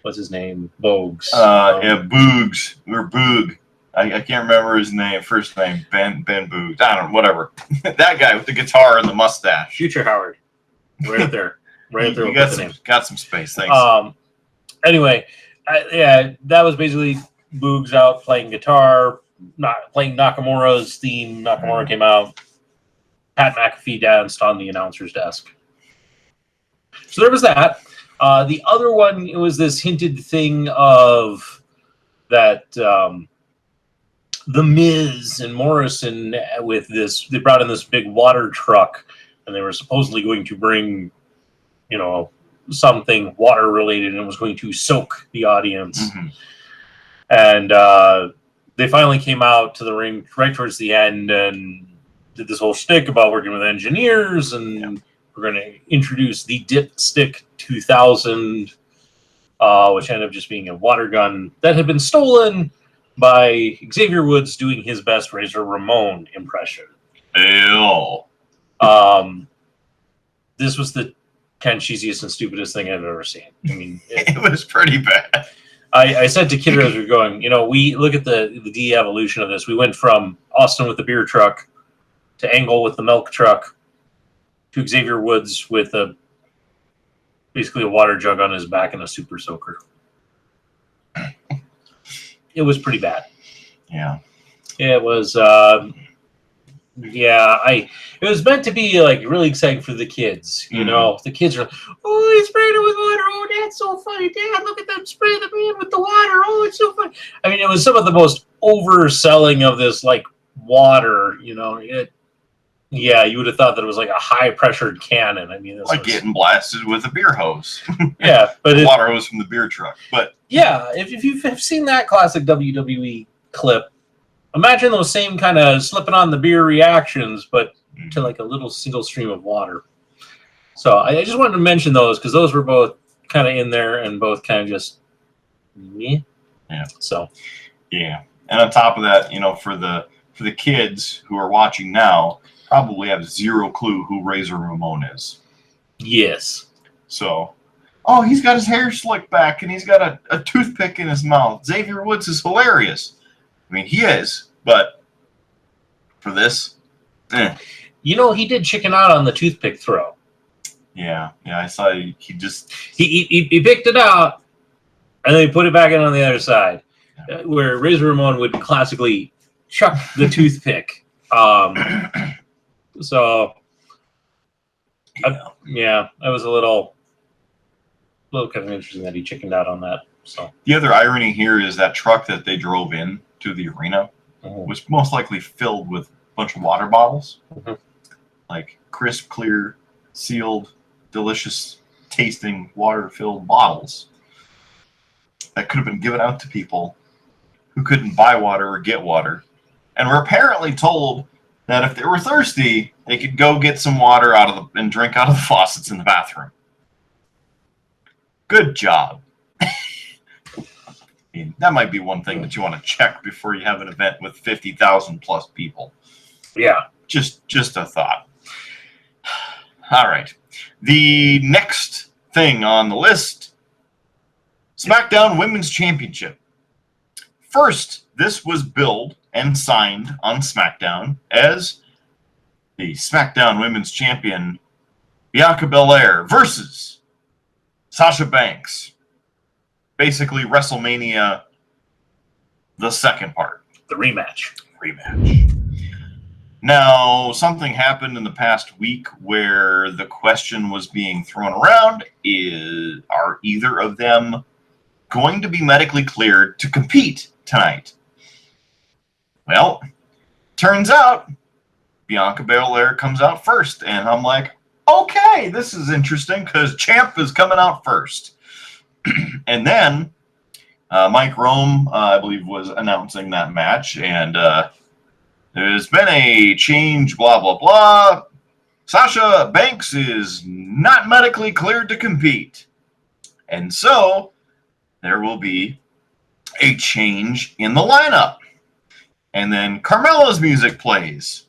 what's his name? Bogues. Yeah, Boogs. Or Boog. I can't remember his name, first name. Ben Boogs. I don't know, whatever. That guy with the guitar and the mustache. Future Howard. Right up there. Right up there You with the name. got some space. Thanks. Anyway, yeah, that was basically Boogs out playing guitar, not playing Nakamura's theme. Nakamura came out. Pat McAfee danced on the announcer's desk. So there was that. The other one, it was this hinted thing of that The Miz and Morrison with this, they brought in this big water truck, and they were supposedly going to bring, something water related, and it was going to soak the audience. Mhm. And they finally came out to the ring right towards the end and did this whole shtick about working with engineers, and we're going to introduce the Dipstick 2000, which ended up just being a water gun that had been stolen by Xavier Woods doing his best Razor Ramon impression. Ew. This was the kind of cheesiest and stupidest thing I've ever seen. I mean, It was pretty bad. I said to Kidder as we were going, we look at the de-evolution of this. We went from Austin with the beer truck to Angle with the milk truck to Xavier Woods with basically a water jug on his back and a super soaker. It was pretty bad. Yeah. It was, it was meant to be like really exciting for the kids. The kids are, oh, he's spraying it with water. Oh, that's so funny, Dad. Look at them spray the man with the water. Oh, it's so funny. I mean, it was some of the most overselling of this like water. You would have thought that it was like a high pressured cannon. I mean, this Like was, getting blasted with a beer hose. yeah, but The water hose from the beer truck. But yeah, if you've seen that classic WWE clip, imagine those same kind of slipping on the beer reactions, but to like a little single stream of water. So I just wanted to mention those because those were both kind of in there and both kind of just me. Yeah. So yeah. And on top of that, for the kids who are watching now, probably have zero clue who Razor Ramon is. yes. So, oh, he's got his hair slicked back and he's got a toothpick in his mouth. Xavier Woods is hilarious. I mean, he is, but for this, He did chicken out on the toothpick throw. Yeah, I saw he just... He picked it out and then he put it back in on the other side, where Razor Ramon would classically chuck the toothpick. So, that was a little kind of interesting that he chickened out on that. So The other irony here is that truck that they drove in to the arena was most likely filled with a bunch of water bottles, like crisp, clear, sealed, delicious tasting water-filled bottles that could have been given out to people who couldn't buy water or get water, and were apparently told that if they were thirsty, they could go get some water and drink out of the faucets in the bathroom. Good job. I mean, that might be one thing that you want to check before you have an event with 50,000 plus people. yeah, Just a thought. All right. The next thing on the list, SmackDown Women's Championship. First, this was billed and signed on SmackDown as the SmackDown Women's Champion Bianca Belair versus Sasha Banks. Basically, WrestleMania, the second part. the rematch. Now, something happened in the past week where the question was being thrown around are either of them going to be medically cleared to compete tonight? Well, turns out Bianca Belair comes out first, and I'm like, okay, this is interesting because Champ is coming out first. And then Mike Rome, I believe, was announcing that match, and there's been a change, blah, blah, blah. Sasha Banks is not medically cleared to compete. And so there will be a change in the lineup. And then Carmella's music plays.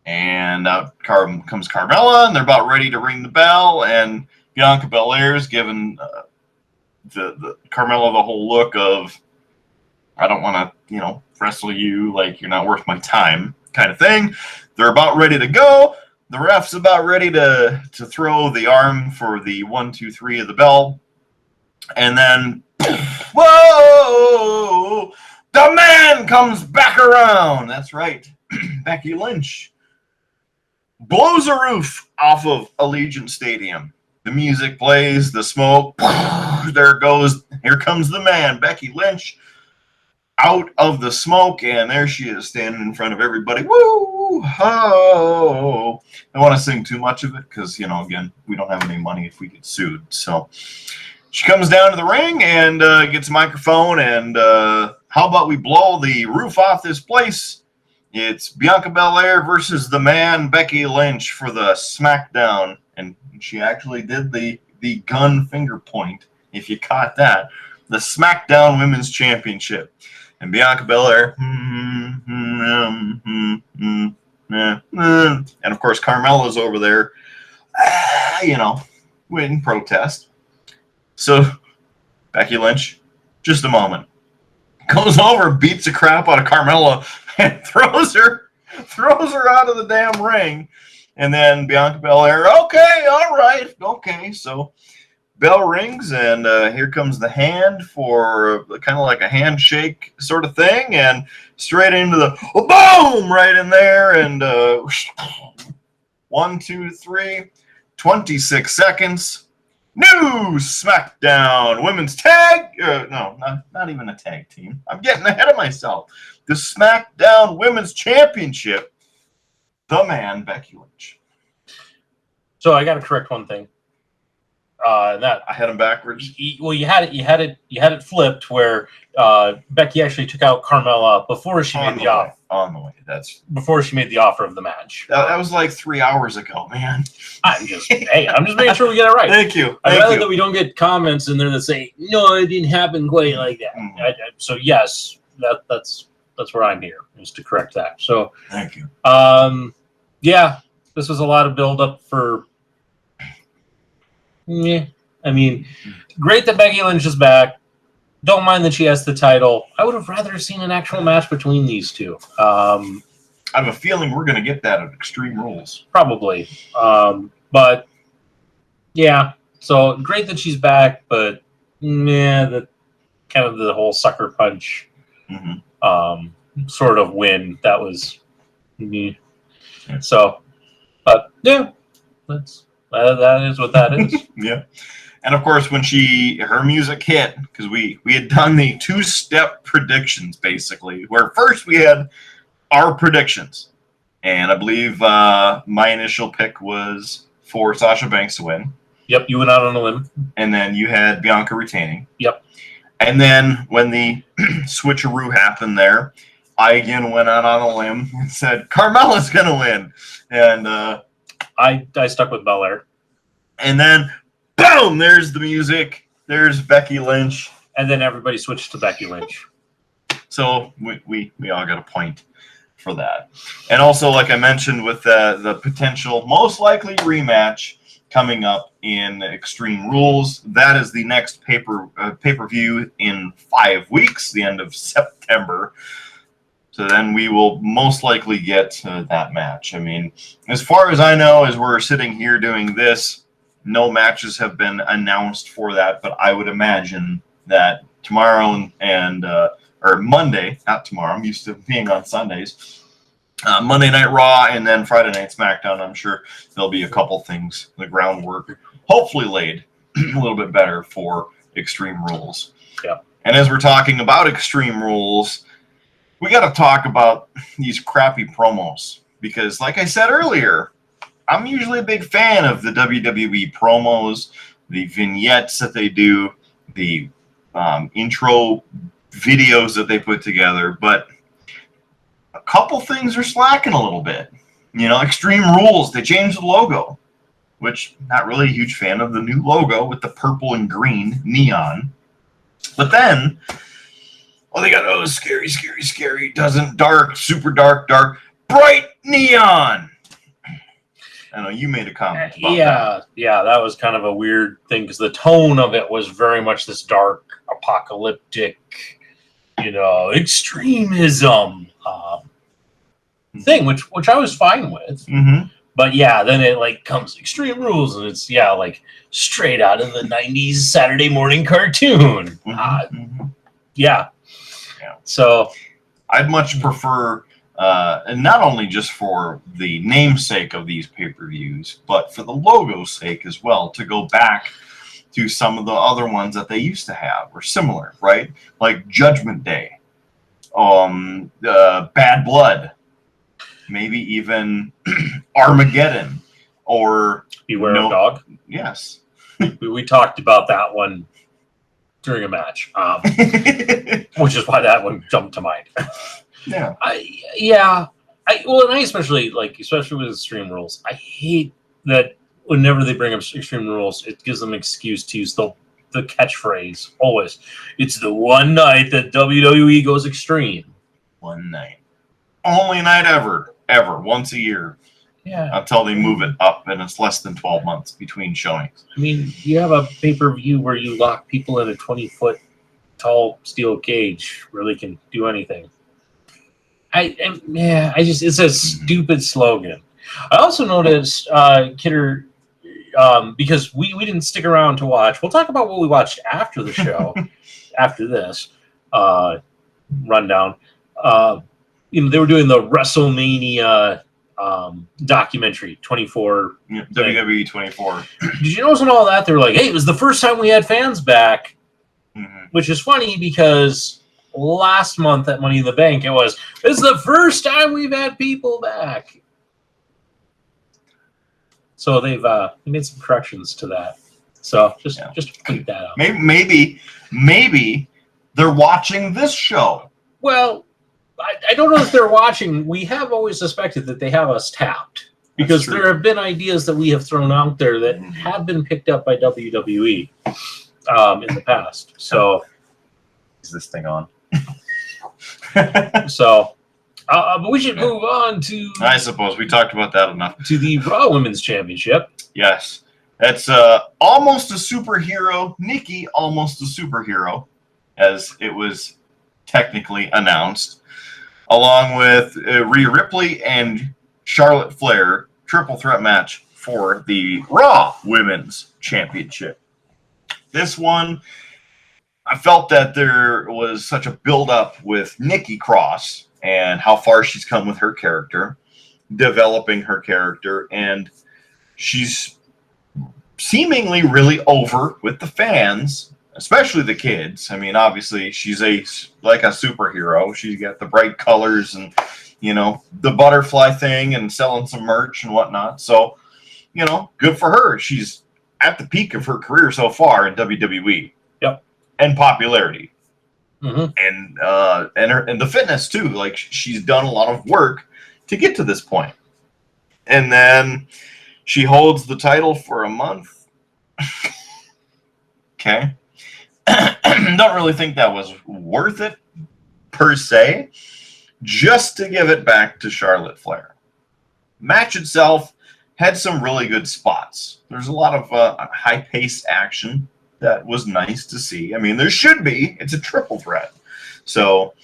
And out comes Carmella, and they're about ready to ring the bell, and Bianca Belair is giving the Carmella the whole look of, I don't want to, wrestle you, like you're not worth my time kind of thing. They're about ready to go. The ref's about ready to throw the arm for the 1, 2, 3 of the bell. And then, whoa, the man comes back around. That's right. Becky Lynch blows a roof off of Allegiant Stadium. The music plays, the smoke, there goes, here comes the man, Becky Lynch, out of the smoke, and there she is standing in front of everybody. Woo! Ho! I don't want to sing too much of it because, again, we don't have any money if we get sued. So she comes down to the ring and gets a microphone, and how about we blow the roof off this place? It's Bianca Belair versus the man, Becky Lynch, for the SmackDown. And she actually did the gun finger point, if you caught that. The SmackDown Women's Championship. And Bianca Belair, and of course Carmella's over there, in protest. So Becky Lynch, just a moment, goes over, beats the crap out of Carmella, and throws her out of the damn ring. And then Bianca Belair, okay, all right, okay. So bell rings, and here comes the hand for kind of like a handshake sort of thing, and straight into the boom right in there, and 1, 2, 3, 26 seconds. New SmackDown Women's Tag. No, not even a tag team. I'm getting ahead of myself. The SmackDown Women's Championship. The man, Becky Lynch. So I got to correct one thing. That I had him backwards. Well, you had it flipped where Becky actually took out Carmella before she made the offer. On the way, before she made the offer of the match. That was like 3 hours ago, man. I'm just making sure we get it right. Thank you. I'd rather that we don't get comments in there that say no, it didn't happen quite like that. Mm-hmm. So yes, that's where I'm here, is to correct that. So thank you. Yeah, this was a lot of build up for. Yeah, I mean, great that Becky Lynch is back. Don't mind that she has the title. I would have rather seen an actual match between these two. I have a feeling we're going to get that at Extreme Rules. Probably. But, yeah. So, great that she's back, but, the kind of the whole sucker punch sort of win, that was... So, but, yeah, that is what that is. Yeah. And of course, when her music hit, because we had done the 2-step predictions, basically, where first we had our predictions. And I believe my initial pick was for Sasha Banks to win. Yep, you went out on a limb. And then you had Bianca retaining. Yep. And then when the switcheroo happened there, I again went out on a limb and said, Carmella's going to win. And I stuck with Belair. And then, boom, there's the music. There's Becky Lynch. And then everybody switched to Becky Lynch. So we all got a point for that. And also, like I mentioned, with the potential most likely rematch coming up in Extreme Rules, that is the next pay-per-view in 5 weeks, the end of September. So then we will most likely get that match. I mean, as far as I know, as we're sitting here doing this, no matches have been announced for that, but I would imagine that tomorrow or Monday, not tomorrow, I'm used to being on Sundays, Monday Night Raw and then Friday Night SmackDown, I'm sure there'll be a couple things, the groundwork hopefully laid a little bit better for Extreme Rules. Yeah. And as we're talking about Extreme Rules, we got to talk about these crappy promos because, like I said earlier, I'm usually a big fan of the WWE promos, the vignettes that they do, the intro videos that they put together, but a couple things are slacking a little bit. Extreme Rules, they changed the logo, which not really a huge fan of the new logo with the purple and green neon. But then, they got scary, doesn't dark, super dark, bright neon. I know you made a comment about that. Yeah, that was kind of a weird thing because the tone of it was very much this dark, apocalyptic, extremism thing, which I was fine with. Mm-hmm. But yeah, then it comes Extreme Rules, and it's straight out of the '90s Saturday morning cartoon. Yeah. So I'd much prefer, and not only just for the namesake of these pay-per-views, but for the logo's sake as well, to go back to some of the other ones that they used to have or similar, right? Like Judgment Day, Bad Blood, maybe even Armageddon, or Beware of Dog. Yes. We talked about that one during a match, which is why that one jumped to mind. Yeah. And I especially with Extreme Rules, I hate that whenever they bring up Extreme Rules, it gives them an excuse to use the catchphrase always. It's the one night that WWE goes extreme. One night. Only night ever, once a year. Yeah. Until they move it up, and it's less than 12 months between showings. I mean, you have a pay-per-view where you lock people in a 20-foot tall steel cage where they can do anything. It's a stupid slogan. I also noticed, Kidder, because we didn't stick around to watch. We'll talk about what we watched after the show, after this rundown. They were doing the WrestleMania documentary 24. WWE 24. Did you notice in all that they were like, hey, it was the first time we had fans back, which is funny because last month at Money in the Bank it's the first time we've had people back. So they've made some corrections to that. So just point that out. Maybe they're watching this show. Well, I don't know if they're watching. We have always suspected that they have us tapped because there have been ideas that we have thrown out there that have been picked up by WWE in the past. So is this thing on? But we should move on to. I suppose we talked about that enough. To the Raw Women's Championship. Yes, that's almost a superhero. Nikki, almost a superhero, as it was technically announced. Along with Rhea Ripley and Charlotte Flair, triple threat match for the Raw Women's Championship. This one, I felt that there was such a build-up with Nikki Cross and how far she's come with her character, developing her character, and she's seemingly really over with the fans, especially the kids. I mean, obviously, she's like a superhero. She's got the bright colors and, the butterfly thing and selling some merch and whatnot. So, good for her. She's at the peak of her career so far in WWE. Yep. And popularity. Mm-hmm. And the fitness, too. Like, she's done a lot of work to get to this point. And then she holds the title for a month. Okay. Don't really think that was worth it per se, just to give it back to Charlotte Flair. Match itself had some really good spots. There's a lot of high-paced action that was nice to see. I mean, there should be. It's a triple threat. So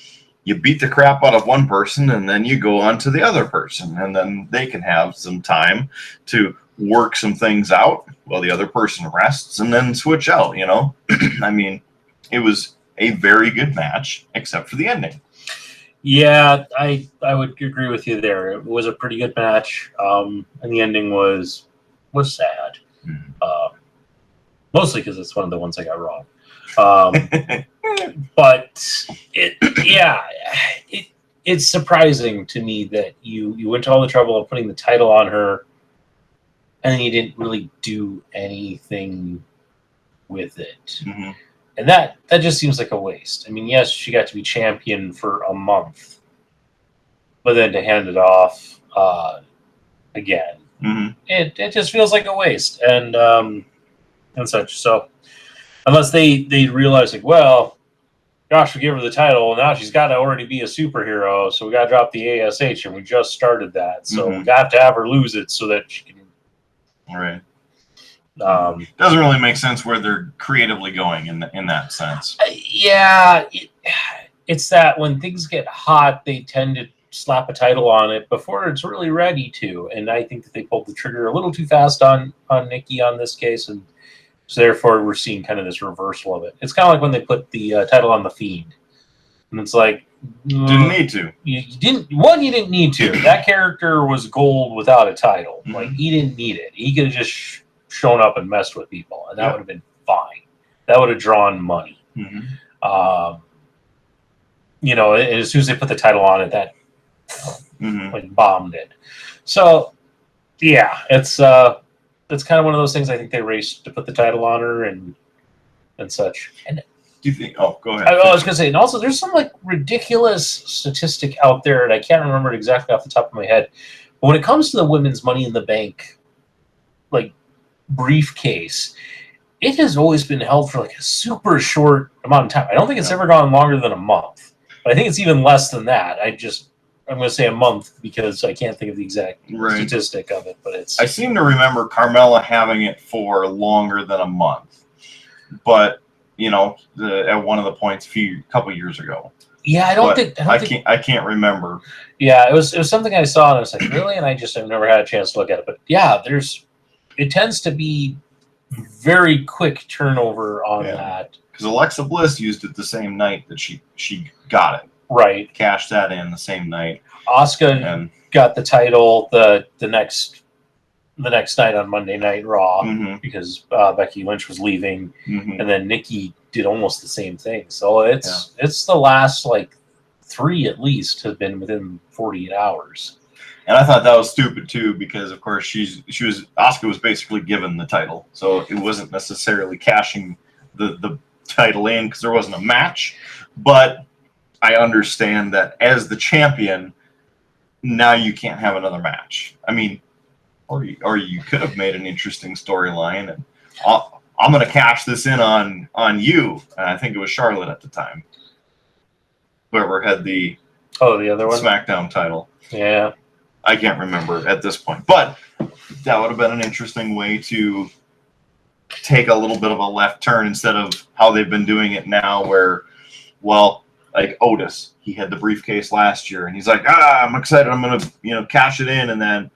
you beat the crap out of one person, and then you go on to the other person, and then they can have some time to work some things out while the other person rests and then switch out, I mean, it was a very good match, except for the ending. Yeah, I would agree with you there. It was a pretty good match, and the ending was sad. Mostly because it's one of the ones I got wrong. But it's surprising to me that you went to all the trouble of putting the title on her, and then you didn't really do anything with it. And that just seems like a waste. I mean, yes, she got to be champion for a month, but then to hand it off again, it just feels like a waste and such. So unless they realize like, well, gosh, we give her the title, now she's got to already be a superhero, so we got to drop the ASH, and we just started that, so we got to have her lose it so that she can. Right. Doesn't really make sense where they're creatively going in that sense. Yeah, it's that when things get hot, they tend to slap a title on it before it's really ready to, and I think that they pulled the trigger a little too fast on Nikki on this case, and so therefore we're seeing kind of this reversal of it. It's kind of like when they put the title on the Fiend, and it's like didn't need to. You didn't need to. That character was gold without a title. Like he didn't need it. He could have just shown up and messed with people, and that would have been fine. That would have drawn money. You know, and as soon as they put the title on it, that like bombed it. So yeah, it's kind of one of those things. I think they raced to put the title on her and such. And do you think? Oh, go ahead. I was going to say, and also there's some like ridiculous statistic out there, and I can't remember it exactly off the top of my head. But when it comes to the women's Money in the Bank, like briefcase, it has always been held for like a super short amount of time. I don't think it's ever gone longer than a month, but I think it's even less than that. I'm going to say a month because I can't think of the exact statistic of it, but it's. I seem to remember Carmella having it for longer than a month, but you know, at one of the points a couple years ago. Yeah, I can't remember. Yeah, it was something I saw and I was like, really, and I've never had a chance to look at it. But yeah, it tends to be very quick turnover on that. Because Alexa Bliss used it the same night that she got it. Right. Cashed that in the same night. Asuka got the title the next night on Monday Night Raw because Becky Lynch was leaving, and then Nikki did almost the same thing. So it's the last like 3 at least have been within 48 hours. And I thought that was stupid too, because of course Asuka was basically given the title, so it wasn't necessarily cashing the title in because there wasn't a match. But I understand that as the champion, now you can't have another match. I mean, or you could have made an interesting storyline, and I'm going to cash this in on you. And I think it was Charlotte at the time, whoever had the other one, SmackDown title. Yeah. I can't remember at this point, but that would have been an interesting way to take a little bit of a left turn instead of how they've been doing it now, where, well, like Otis, he had the briefcase last year, and he's like, I'm excited, I'm gonna, cash it in, and then,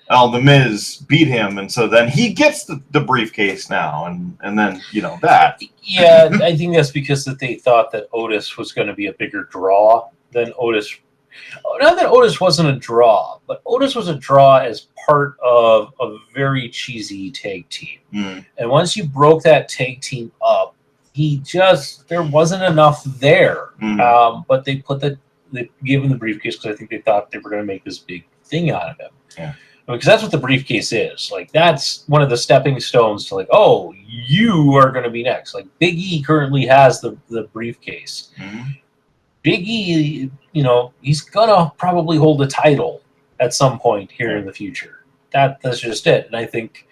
the Miz beat him, and so then he gets the briefcase now, and then that. Yeah, I think that's because that they thought that Otis was going to be a bigger draw than Otis. Not that Otis wasn't a draw, but Otis was a draw as part of a very cheesy tag team. And once you broke that tag team up, there wasn't enough there. But they gave him the briefcase because I think they thought they were going to make this big thing out of him. Yeah. Because that's what the briefcase is. Like, that's one of the stepping stones to, like, oh, you are going to be next. Like, Big E currently has the briefcase. Big E, he's going to probably hold a title at some point here in the future. That's just it. And I think,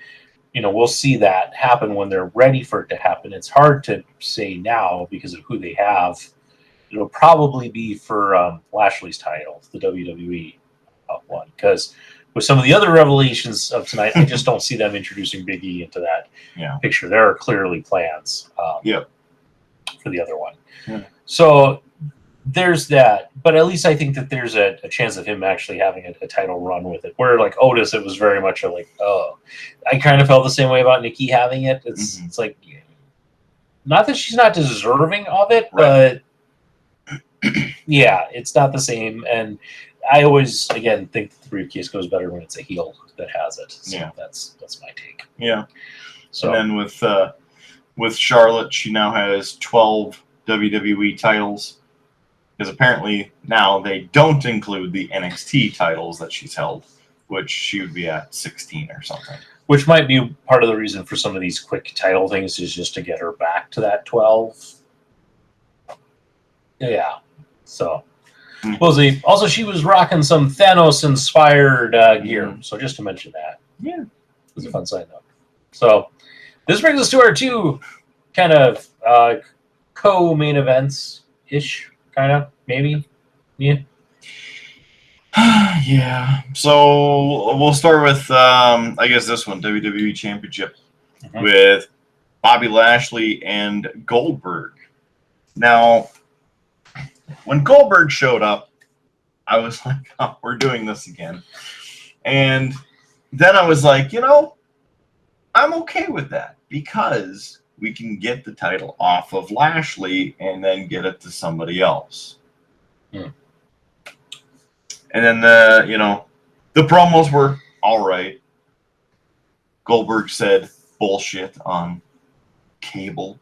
we'll see that happen when they're ready for it to happen. It's hard to say now because of who they have. It'll probably be for Lashley's title, the WWE one, because with some of the other revelations of tonight, I just don't see them introducing Big E into that picture. There are clearly plans for the other one. Yeah. So there's that. But at least I think that there's a chance of him actually having a title run with it. Where, like, Otis, it was very much I kind of felt the same way about Nikki having it. It's like, not that she's not deserving of it, but yeah, it's not the same. And I always, again, think that the briefcase goes better when it's a heel that has it. So that's my take. Yeah. So and then with Charlotte, she now has 12 WWE titles, because apparently now they don't include the NXT titles that she's held, which she would be at 16 or something. Which might be part of the reason for some of these quick title things is just to get her back to that 12. Yeah. So we'll see. Also, she was rocking some Thanos-inspired gear. So just to mention that. Yeah. It was a fun side note. So this brings us to our two kind of co-main events-ish, kind of, maybe. Yeah. Yeah. So we'll start with, I guess, this one, WWE Championship, with Bobby Lashley and Goldberg. Now, when Goldberg showed up, I was like, oh, we're doing this again. And then I was like, I'm okay with that because we can get the title off of Lashley and then get it to somebody else. And then the promos were all right. Goldberg said bullshit on cable.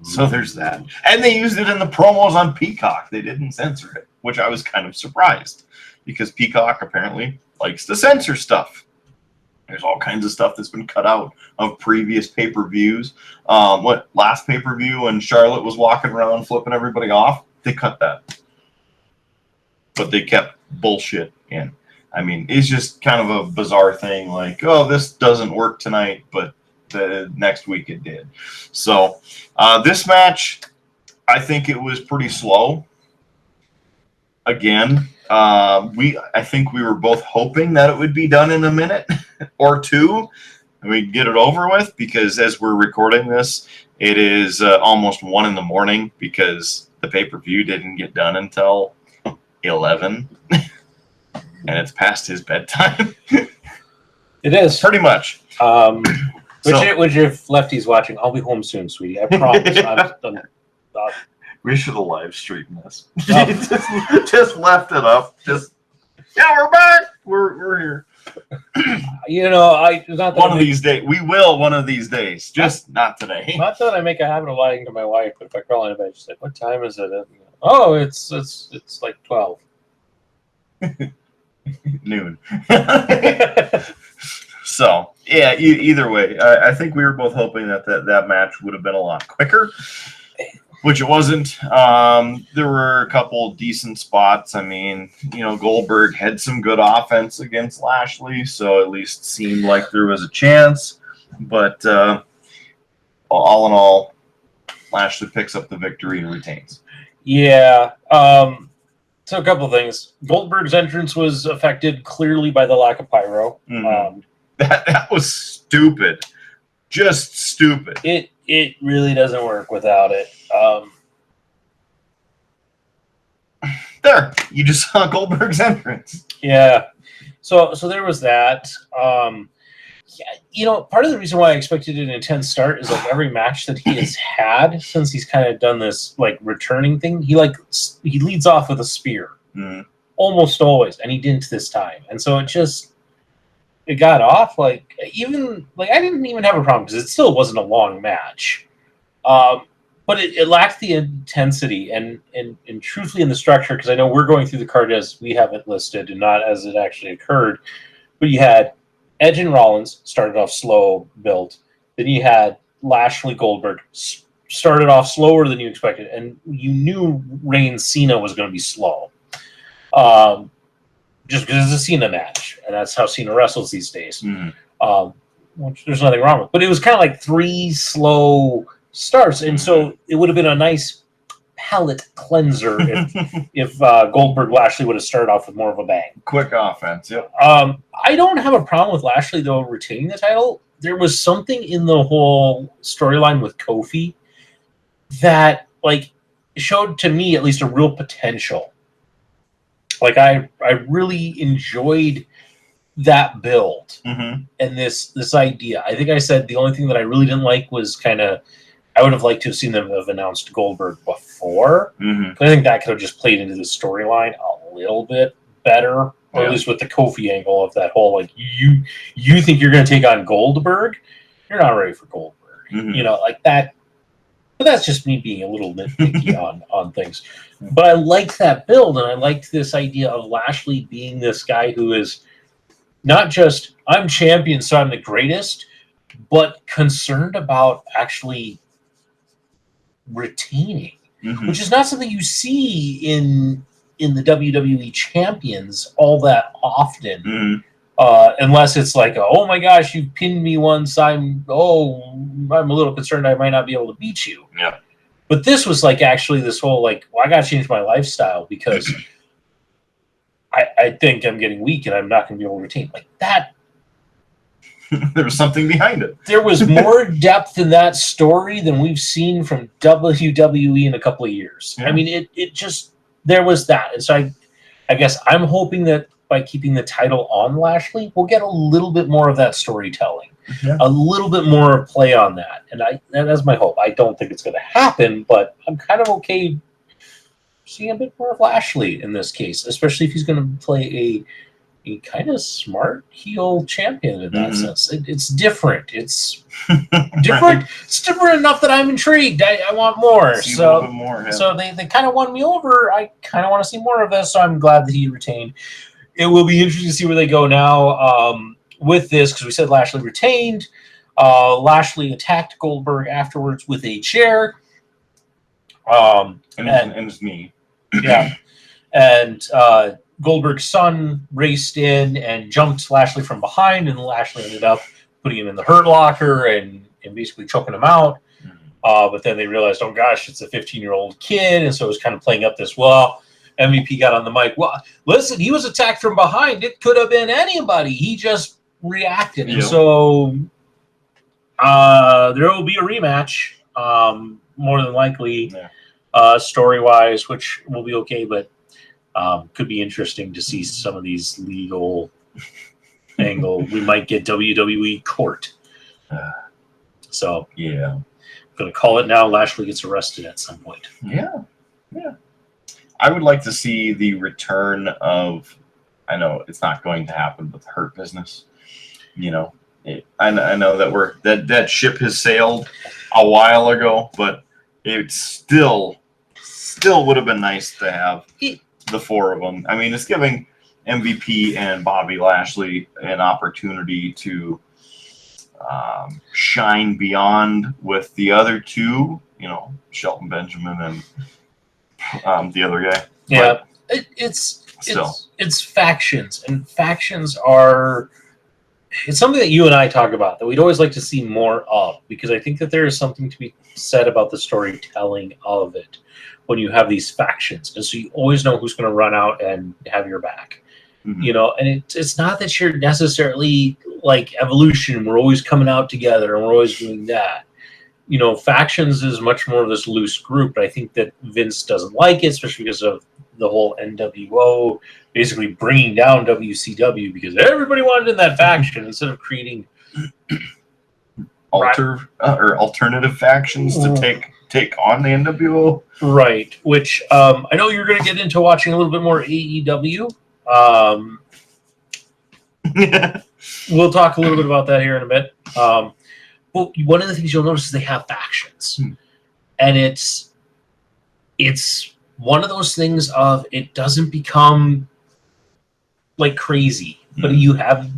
So there's that. And they used it in the promos on Peacock. They didn't censor it, which I was kind of surprised because Peacock apparently likes to censor stuff. There's all kinds of stuff that's been cut out of previous pay-per-views. Last pay-per-view when Charlotte was walking around flipping everybody off, they cut that. But they kept bullshit in. I mean, it's just kind of a bizarre thing like, oh, this doesn't work tonight, but the next week it did. So this match, I think it was pretty slow. Again, I think we were both hoping that it would be done in a minute or two and we'd get it over with because as we're recording this, it is almost 1 a.m. because the pay-per-view didn't get done until 11 and it's past his bedtime. It is. Pretty much. Which if Lefty's watching, I'll be home soon, sweetie. I promise. We should have live streamed this. just left it up. We're back. We're here. One of these days. We will one of these days. Just not today. Not that I make a habit of lying to my wife, but if I crawl in bed, she's like, "What time is it?" Oh, it's like 12. Noon. So yeah. Either way, I think we were both hoping that match would have been a lot quicker. Which it wasn't. There were a couple decent spots. I mean, Goldberg had some good offense against Lashley, so at least seemed like there was a chance. But all in all, Lashley picks up the victory and retains. Yeah. So a couple things. Goldberg's entrance was affected clearly by the lack of pyro. Mm-hmm. That was stupid. Just stupid. It really doesn't work without it. There, you just saw Goldberg's entrance. Yeah. So there was that. Part of the reason why I expected an intense start is like every match that he has had since he's kind of done this like returning thing, he leads off with a spear. Mm. Almost always, and he didn't this time. And so it got off I didn't even have a problem because it still wasn't a long match. But it lacked the intensity and truthfully in the structure, because I know we're going through the card as we have it listed and not as it actually occurred. But you had Edge and Rollins started off slow build. Then you had Lashley Goldberg started off slower than you expected, and you knew Reigns Cena was going to be slow. Just because it's a Cena match, and that's how Cena wrestles these days. Mm. Which there's nothing wrong with. But it was kind of like 3 slow starts, and so it would have been a nice palate cleanser if Goldberg Lashley would have started off with more of a bang. Quick offense, yeah. I don't have a problem with Lashley though retaining the title. There was something in the whole storyline with Kofi that showed to me at least a real potential. I really enjoyed that build and this idea. I think I said the only thing that I really didn't like was I would have liked to have seen them have announced Goldberg before. Mm-hmm. But I think that could have just played into the storyline a little bit better, or at least with the Kofi angle of that whole you think you're going to take on Goldberg, you're not ready for Goldberg, that. But that's just me being a little nitpicky on things. But I liked that build, and I liked this idea of Lashley being this guy who is not just I'm champion, so I'm the greatest, but concerned about actually retaining, which is not something you see in the WWE champions all that often, unless it's like, oh my gosh, you pinned me once. I'm a little concerned I might not be able to beat you. Yeah. But this was like actually this whole like, well, I got to change my lifestyle because I think I'm getting weak and I'm not going to be able to retain like that. There was something behind it. There was more depth in that story than we've seen from WWE in a couple of years. Yeah. I mean, it just, there was that. And so I guess I'm hoping that by keeping the title on Lashley, we'll get a little bit more of that storytelling, a little bit more play on that. And that's my hope. I don't think it's going to happen, but I'm kind of okay seeing a bit more of Lashley in this case, especially if he's going to play a kind of smart heel champion in that sense. It's different. It's different. Right. It's different enough that I'm intrigued. I want more. See a little bit more, yeah. So they kind of won me over. I kind of want to see more of this, so I'm glad that he retained. It will be interesting to see where they go now with this, because we said Lashley retained. Lashley attacked Goldberg afterwards with a chair. And his knee. Yeah. And Goldberg's son raced in and jumped Lashley from behind, and Lashley ended up putting him in the hurt locker and basically choking him out. But then they realized, oh gosh, it's a 15-year-old kid, and so it was kind of playing up this, well, MVP got on the mic, well, listen, he was attacked from behind. It could have been anybody. He just reacted. And so there will be a rematch, more than likely, story-wise, which will be okay, but could be interesting to see some of these legal angle. We might get WWE court. So yeah, I'm going to call it now. Lashley gets arrested at some point. Yeah. I would like to see the return of, I know it's not going to happen, but the Hurt Business. You know, I know that that ship has sailed a while ago, but it still would have been nice to have the four of them. I mean, it's giving MVP and Bobby Lashley an opportunity to shine beyond with the other two, you know, Shelton Benjamin and the other guy. Yeah, it's factions, and factions are, it's something that you and I talk about that we'd always like to see more of, because I think that there is something to be said about the storytelling of it when you have these factions, and so you always know who's going to run out and have your back. You know, and it's not that you're necessarily like Evolution, we're always coming out together and we're always doing that. You know, factions is much more of this loose group, but I think that Vince doesn't like it, especially because of the whole NWO basically bringing down WCW, because everybody wanted in that faction instead of creating alternative factions to take on the NWO. Right, which I know you're going to get into watching a little bit more AEW. We'll talk a little bit about that here in a bit. Well, one of the things you'll notice is they have factions, and it's one of those things of it doesn't become like crazy, but you have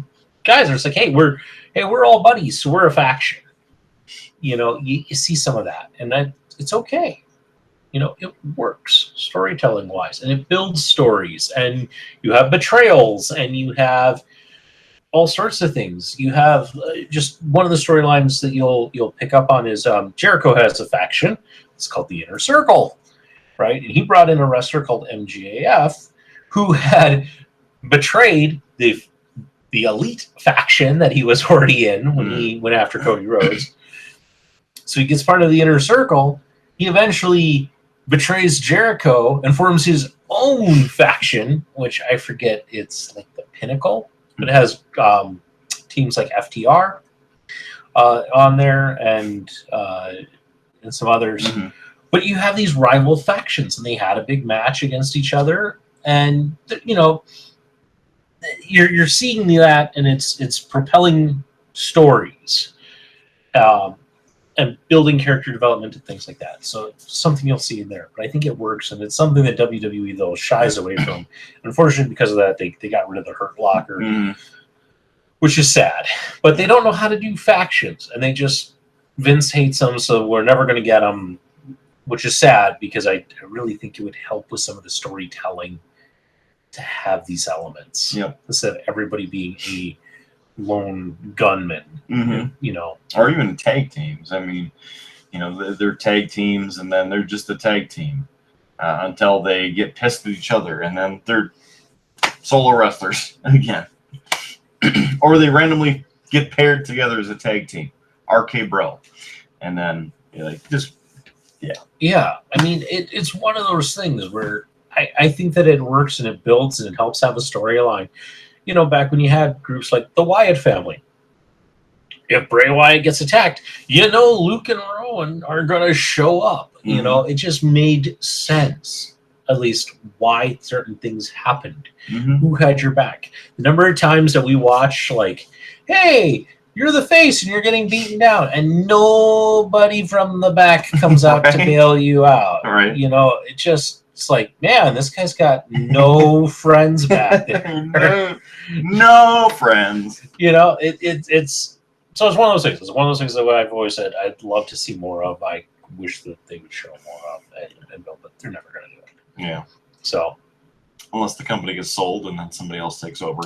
guys are like, hey, we're all buddies, so we're a faction. You know, you see some of that, and it's okay. You know, it works storytelling wise, and it builds stories, and you have betrayals, and you have all sorts of things. You have just one of the storylines that you'll pick up on is Jericho has a faction. It's called the Inner Circle, right? And he brought in a wrestler called MJF who had betrayed the elite faction that he was already in when he went after Cody Rhodes. So he gets part of the Inner Circle. He eventually betrays Jericho and forms his own faction, which I forget, it's like the Pinnacle. But it has teams like FTR on there and some others. But you have these rival factions, and they had a big match against each other. And you know, you're seeing that, and it's propelling stories and building character development and things like that. So it's something you'll see in there. But I think it works, and it's something that WWE though shies away from. Unfortunately, because of that, they got rid of the Hurt Locker. which is sad. But they don't know how to do factions, and they just Vince hates them, so we're never going to get them, which is sad because I really think it would help with some of the storytelling to have these elements. Yep. Instead of everybody being a lone gunman, you know, or even tag teams. I mean, you know, they're tag teams, and then they're just a tag team until they get pissed at each other, and then they're solo wrestlers again, or they randomly get paired together as a tag team, RK Bro, and then like just yeah. I mean, it's one of those things where I think that it works and it builds and it helps have a storyline. You know, back when you had groups like the Wyatt family, if Bray Wyatt gets attacked, you know Luke and Rowan are going to show up. You know, it just made sense, at least why certain things happened. Who had your back? The number of times that we watch, like, hey, you're the face and you're getting beaten down, and nobody from the back comes out to bail you out. Right. You know, it's like, man, this guy's got no friends back there. no friends. You know, it's so it's one of those things. It's one of those things that I've always said I'd love to see more of. I wish that they would show more of and build, but they're never going to do it. Yeah. So unless the company gets sold and then somebody else takes over.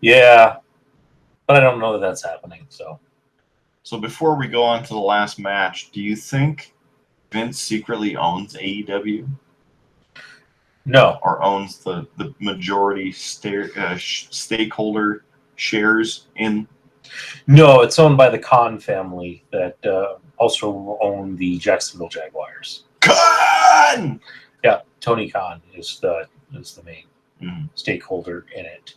Yeah, but I don't know that that's happening. So before we go on to the last match, do you think Vince secretly owns AEW? No. Or owns the majority stakeholder shares in? No, it's owned by the Khan family that also own the Jacksonville Jaguars. Khan! Yeah, Tony Khan is the main stakeholder in it.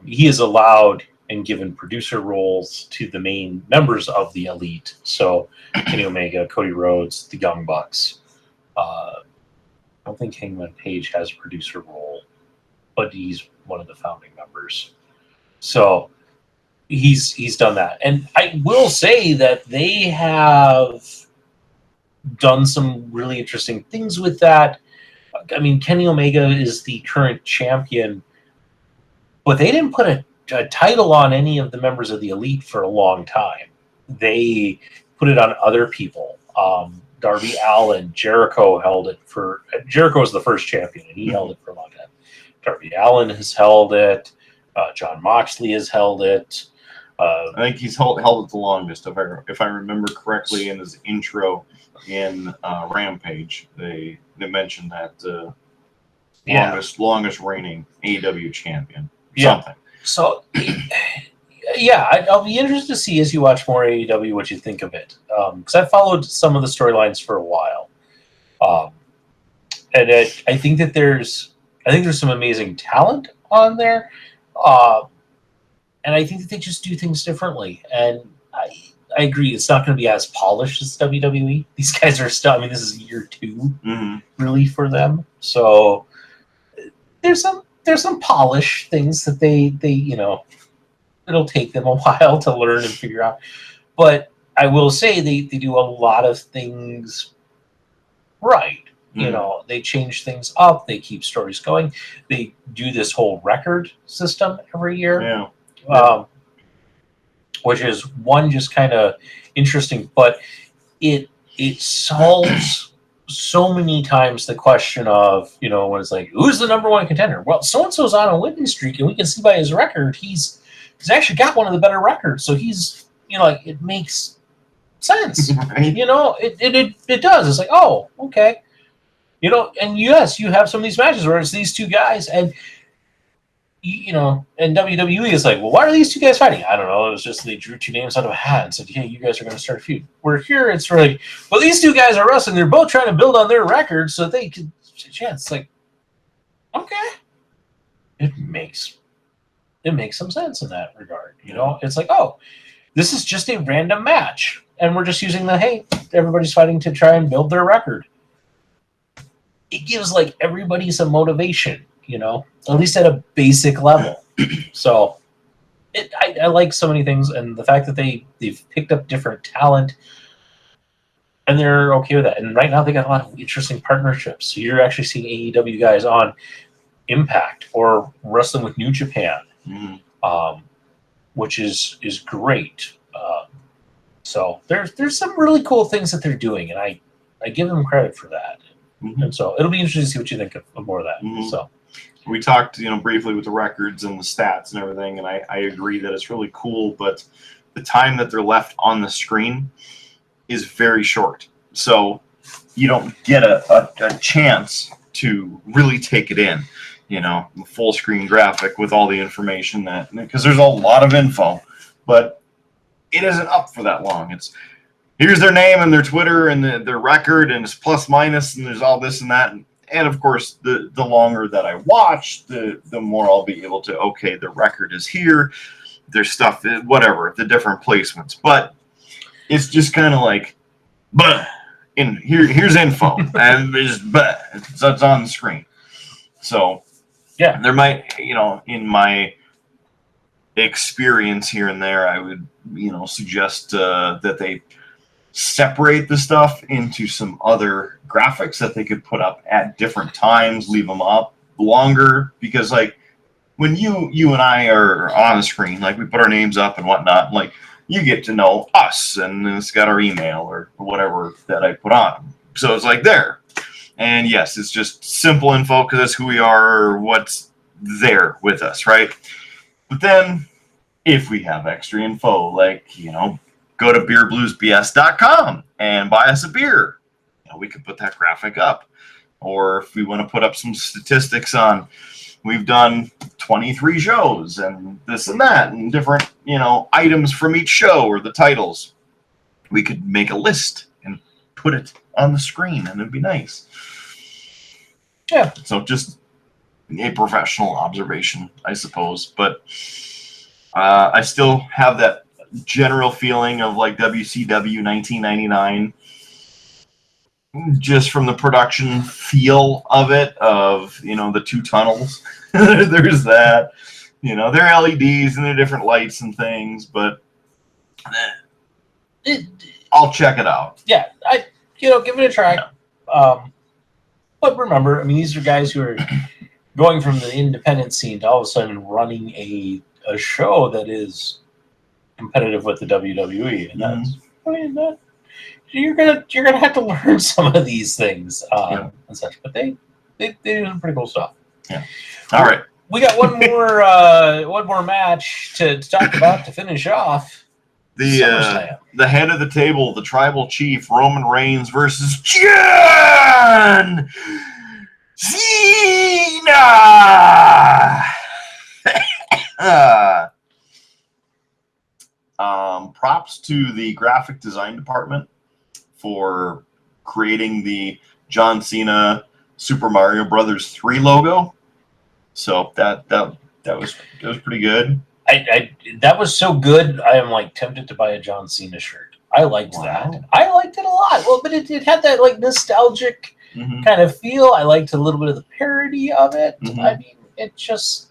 He is allowed and given producer roles to the main members of the Elite. So Kenny Omega, Cody Rhodes, the Young Bucks. I don't think Hangman Page has a producer role, but he's one of the founding members. So he's done that. And I will say that they have done some really interesting things with that. I mean, Kenny Omega is the current champion, but they didn't put a title on any of the members of the Elite for a long time. They put it on other people. Darby Allin, Jericho held it for... Jericho was the first champion, and he held it for a long time. Darby Allin has held it. John Moxley has held it. I think he's held it the longest, if I remember correctly, in his intro in Rampage. They mentioned that longest reigning AEW champion. Something. So, yeah, I'll be interested to see as you watch more AEW what you think of it. Because I followed some of the storylines for a while. And I think that there's some amazing talent on there. And I think that they just do things differently. And I agree, it's not going to be as polished as WWE. These guys are still, I mean, this is year 2 really for them. So there's some polish things that they you know, it'll take them a while to learn and figure out. But I will say they do a lot of things right. You know, they change things up. They keep stories going. They do this whole record system every year. Which is one just kind of interesting, but it solves so many times the question of, you know, when it's like, who's the number one contender? Well, so-and-so's on a winning streak, and we can see by his record, he's actually got one of the better records. So he's, you know, like, it makes sense. Right. You know, it does. It's like, oh, okay. You know, and yes, you have some of these matches where it's these two guys, and you know, and WWE is like, well, why are these two guys fighting? I don't know. It was just they drew two names out of a hat and said, hey, you guys are going to start a feud. Where here, it's really, well, these two guys are wrestling. They're both trying to build on their record so they could chance. Like, okay, it makes some sense in that regard. You know, it's like, oh, this is just a random match, and we're just using hey, everybody's fighting to try and build their record. It gives like everybody some motivation. You know, at least at a basic level. So I like so many things, and the fact that they've picked up different talent, and they're okay with that. And right now they got a lot of interesting partnerships. So you're actually seeing AEW guys on Impact or wrestling with New Japan. which is great. So there's some really cool things that they're doing, and I give them credit for that. Mhm. And so it'll be interesting to see what you think of more of that. Mhm. So We talked, briefly with the records and the stats and everything, and I agree that it's really cool, but the time that they're left on the screen is very short. So you don't get a chance to really take it in, the full screen graphic with all the information because there's a lot of info, but it isn't up for that long. Here's their name and their Twitter and their record, and it's plus minus, and there's all this and that. And of course, the longer that I watch, the more I'll be able to, okay, the record is here, there's stuff, whatever, the different placements. But it's just kind of like, but here's info, and it's on the screen. So yeah, there might, in my experience here and there, I would, suggest that they separate the stuff into some other graphics that they could put up at different times, leave them up longer, because like when you and I are on the screen, like we put our names up and whatnot, like you get to know us, and it's got our email or whatever that I put on. So it's like there. And yes, it's just simple info because that's who we are or what's there with us, right? But then if we have extra info, like, go to beerbluesbs.com and buy us a beer. We could put that graphic up. Or if we want to put up some statistics on, we've done 23 shows and this and that and different, items from each show or the titles. We could make a list and put it on the screen, and it'd be nice. Yeah. So just a professional observation, I suppose. But I still have that general feeling of like WCW 1999, just from the production feel of it, of the two tunnels. There's that, they're LEDs and they're different lights and things, but I'll check it out. Yeah, give it a try. Yeah. But remember, I mean, these are guys who are going from the independent scene to all of a sudden running a show that is competitive with the WWE, and that's you're gonna have to learn some of these things and such. But they do some pretty cool stuff. Yeah. All right. We got one more match to talk about to finish off. The head of the table, the tribal chief, Roman Reigns versus John Cena. Props to the graphic design department for creating the John Cena Super Mario Brothers 3 logo. So that was pretty good. That was so good. I am like tempted to buy a John Cena shirt. I liked that. I liked it a lot. Well, but it had that like nostalgic kind of feel. I liked a little bit of the parody of it. I mean, it was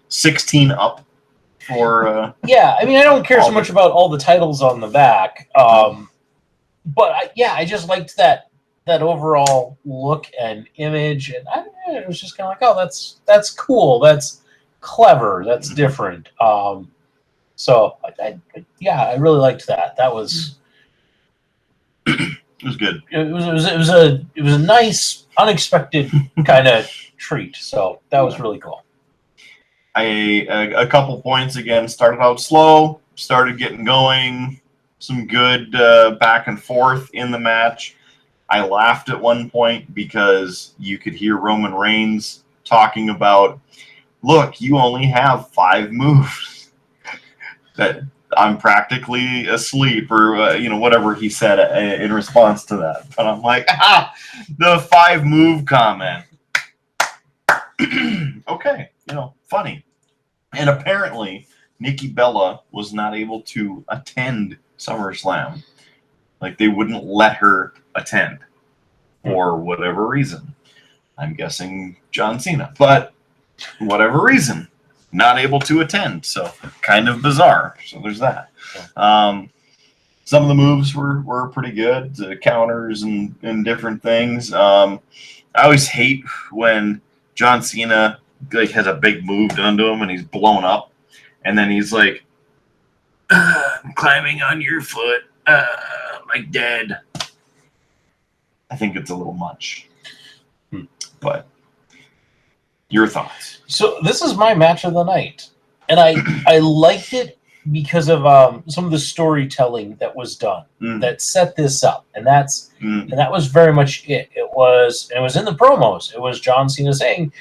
16 up for. Yeah, I mean, I don't care so much about all the titles on the back, but I just liked that overall look and image, and it was just kind of like, oh, that's cool. That's clever. That's different. So I really liked that. That was it was good. It was a nice, unexpected kind of treat. So that was really cool. A couple points again. Started out slow. Started getting going. Some good back and forth in the match. I laughed at one point because you could hear Roman Reigns talking about, look, you only have 5 moves. That I'm practically asleep, or whatever he said in response to that. But I'm like, the 5 move comment. Okay, funny. And apparently, Nikki Bella was not able to attend SummerSlam. Like, they wouldn't let her attend for whatever reason. I'm guessing John Cena, but whatever reason, not able to attend. So kind of bizarre. So there's that. Some of the moves were pretty good, the counters and different things. I always hate when John Cena has a big move done to him and he's blown up, And then he's like, I'm climbing on your foot, like dead. I think it's a little much. But your thoughts? So this is my match of the night, and I liked it because of some of the storytelling that was done that set this up, and that was very much it. It was in the promos. It was John Cena saying,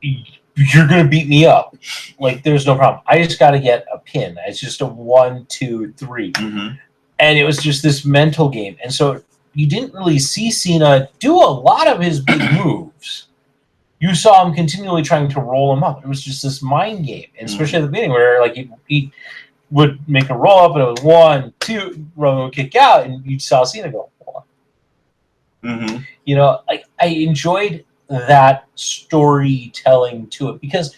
"You're gonna beat me up, like there's no problem. I just got to get a pin. It's just a 1, 2, 3," and it was just this mental game, and so you didn't really see Cena do a lot of his big moves. You saw him continually trying to roll him up. It was just this mind game, and especially at the beginning where like he would make a roll up and it was 1, 2, Roman would kick out, and you saw Cena go 1. You know, I enjoyed that storytelling to it because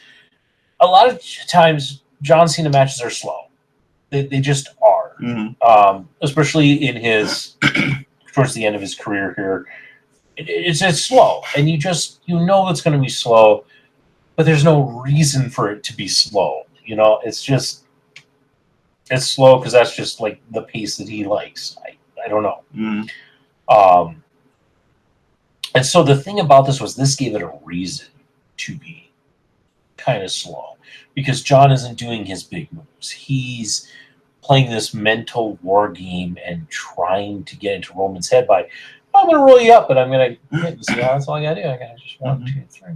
a lot of times John Cena matches are slow. They just are, especially in his towards the end of his career here. It's slow, and you know it's going to be slow, but there's no reason for it to be slow. You know, it's slow because that's just like the pace that he likes. I don't know. And so the thing about this gave it a reason to be kind of slow because John isn't doing his big moves. He's playing this mental war game and trying to get into Roman's head by, I'm going to roll you up, but I'm going to hit and see how that's all I got to do. I got to just 1, 2, 3.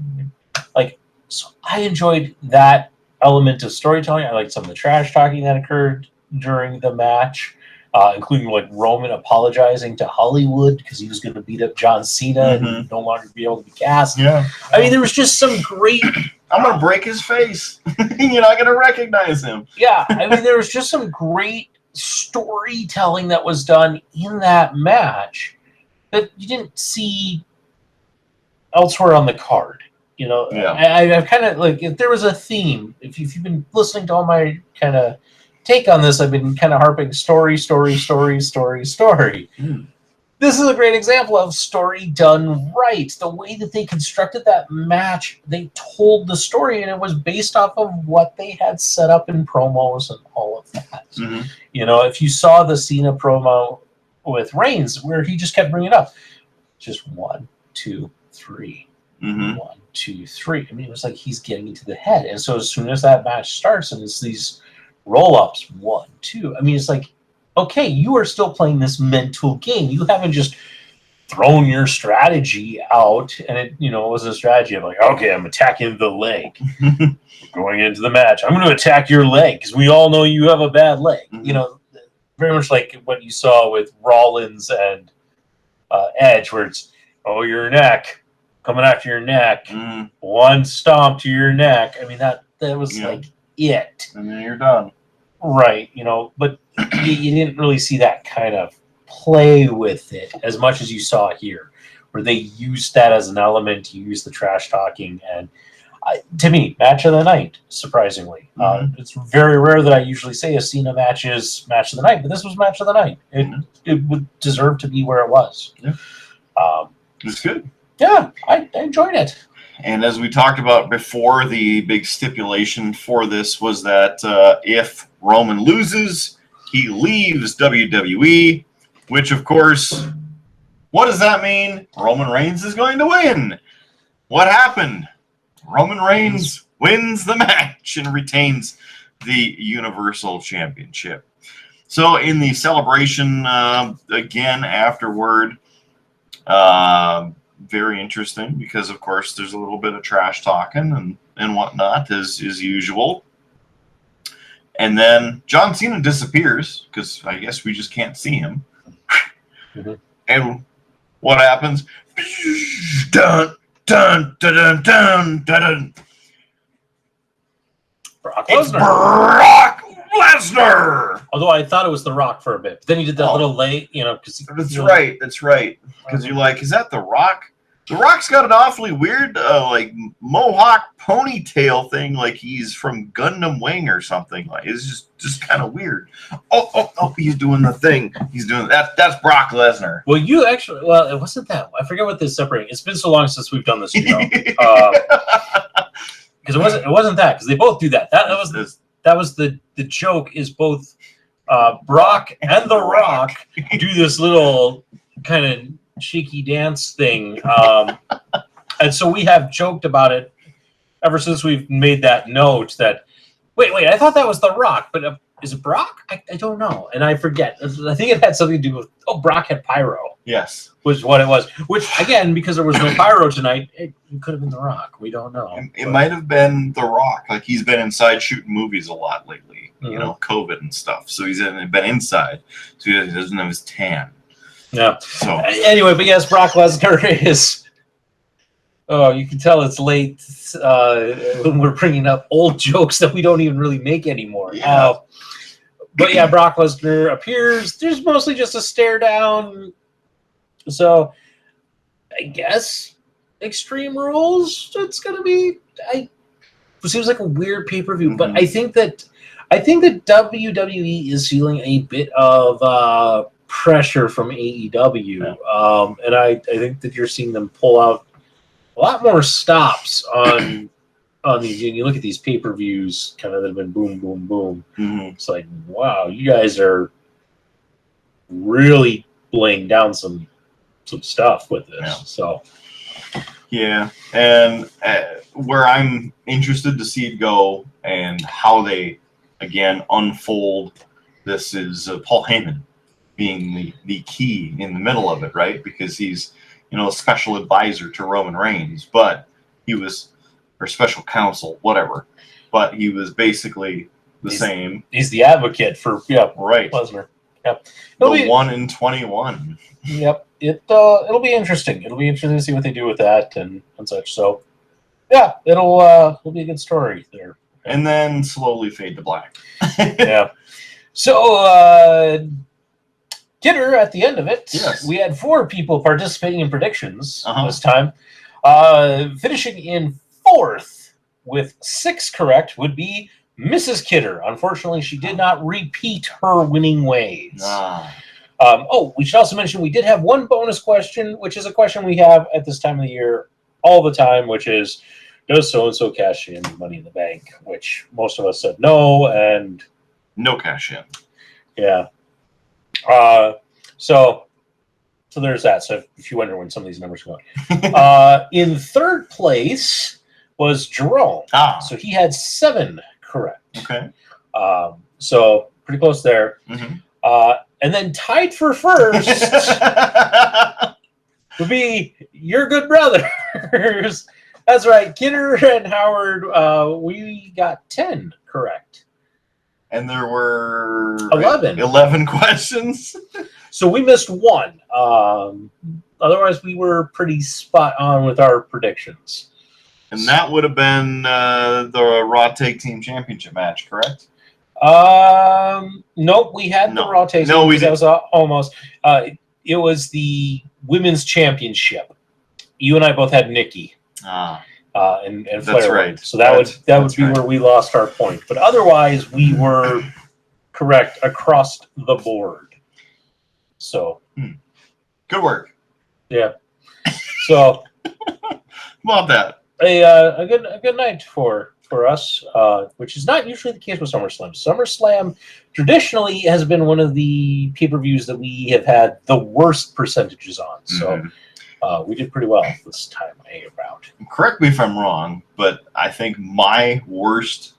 Like, so I enjoyed that element of storytelling. I liked some of the trash talking that occurred during the match, including like Roman apologizing to Hollywood because he was going to beat up John Cena and no longer be able to be cast. Yeah. I mean, there was just some great... I'm going to break his face. You're not going to recognize him. Yeah, I mean, there was just some great storytelling that was done in that match that you didn't see elsewhere on the card. You know, I've kind of like, if there was a theme, if you've been listening to all my kind of take on this, I've been kind of harping story. This is a great example of story done right. The way that they constructed that match, they told the story, and it was based off of what they had set up in promos and all of that. You know, if you saw the Cena promo with Reigns, where he just kept bringing it up, just 1, 2, 3, 1, 2, 3. I mean, it was like he's getting into the head. And so as soon as that match starts and it's these roll-ups, 1, 2, I mean, it's like, okay, you are still playing this mental game. You haven't just thrown your strategy out, and it, you know, was a strategy of like, okay, I'm attacking the leg. Going into the match, I'm going to attack your leg because we all know you have a bad leg. You know, very much like what you saw with Rollins and Edge, where it's, oh, your neck, coming after your neck, 1 stomp to your neck. I mean, that was like it. And then you're done. Right, you know, but you didn't really see that kind of play with it as much as you saw here, where they used that as an element to use the trash talking. And to me, match of the night, surprisingly. It's very rare that I usually say a Cena match is match of the night, but this was match of the night. It would deserve to be where it was. It's good. Yeah, I enjoyed it. And as we talked about before, the big stipulation for this was that if Roman loses, he leaves WWE, which, of course, what does that mean? Roman Reigns is going to win. What happened? Roman Reigns wins the match and retains the Universal Championship. So in the celebration, again, afterward, very interesting because, of course, there's a little bit of trash talking and whatnot as usual. And then John Cena disappears because I guess we just can't see him. And what happens? Dun, dun, dun, dun, dun, dun. Brock It's Lesnar. Brock Lesnar. Although I thought it was The Rock for a bit. But then he did that little lay, you know. That's right. That's right. Because you're like, is that The Rock? The Rock's got an awfully weird, like, mohawk ponytail thing, like he's from Gundam Wing or something. Like, it's just kind of weird. Oh, he's doing the thing. He's doing that. That's Brock Lesnar. Well, you actually, it wasn't that. I forget what this separating. It's been so long since we've done this, you know. Because it wasn't that. Because they both do that. That that was the joke is both Brock and The Rock do this little kind of cheeky dance thing. And so we have joked about it ever since we've made that note that, wait, I thought that was The Rock, but is it Brock? I don't know. And I forget. I think it had something to do with, Brock had pyro. Yes. Was what it was. Which, again, because there was no pyro tonight, it could have been The Rock. We don't know. It might have been The Rock. Like, he's been inside shooting movies a lot lately. You know, COVID and stuff. So he's been inside. So he doesn't have his tan. Yeah. So anyway, but yes, Brock Lesnar is... Oh, you can tell it's late when we're bringing up old jokes that we don't even really make anymore. Yeah. But yeah, Brock Lesnar appears. There's mostly just a stare down. So I guess Extreme Rules. It's gonna be. It seems like a weird pay-per-view, but I think that WWE is feeling a bit of pressure from AEW, and I think that you're seeing them pull out a lot more stops on these. And you look at these pay-per-views kind of that have been boom, boom, boom. It's like, wow, you guys are really laying down some stuff with this. Yeah. So yeah, and where I'm interested to see it go and how they again unfold this is Paul Heyman being the key in the middle of it, right? Because he's a special advisor to Roman Reigns, but he was, or special counsel, whatever. But he was basically the same. He's the advocate for Right. Lesnar. Yep. The 1 in 21. Yep. It'll be interesting. It'll be interesting to see what they do with that and such. So yeah, it'll be a good story there. And then slowly fade to black. Yeah. So Kidder, at the end of it, yes, we had 4 people participating in predictions this time. Finishing in 4th with 6 correct would be Mrs. Kidder. Unfortunately, she did not repeat her winning ways. We should also mention we did have one bonus question, which is a question we have at this time of the year all the time, which is, does so-and-so cash in Money in the Bank? Which most of us said no, and... No cash in. Yeah. So there's that. So if you wonder when some of these numbers are going. In 3rd place was Jerome. So he had 7 correct. Okay. So pretty close there. And then tied for 1st would be your good brothers. That's right. Kidder and Howard, we got 10 correct. And there were 11 questions. So we missed 1. Otherwise, we were pretty spot on with our predictions. And that would have been the Raw Tag Team Championship match, correct? Nope, we had the Raw Tag Team. No, we didn't. That was almost. It was the Women's Championship. You and I both had Nikki. And Flair. That's right. So that would be where we lost our point. But otherwise, we were correct across the board. So good work. Yeah. So love that. A good night for us, which is not usually the case with SummerSlam. SummerSlam traditionally has been one of the pay-per-views that we have had the worst percentages on. So we did pretty well this time around. Correct me if I'm wrong, but I think my worst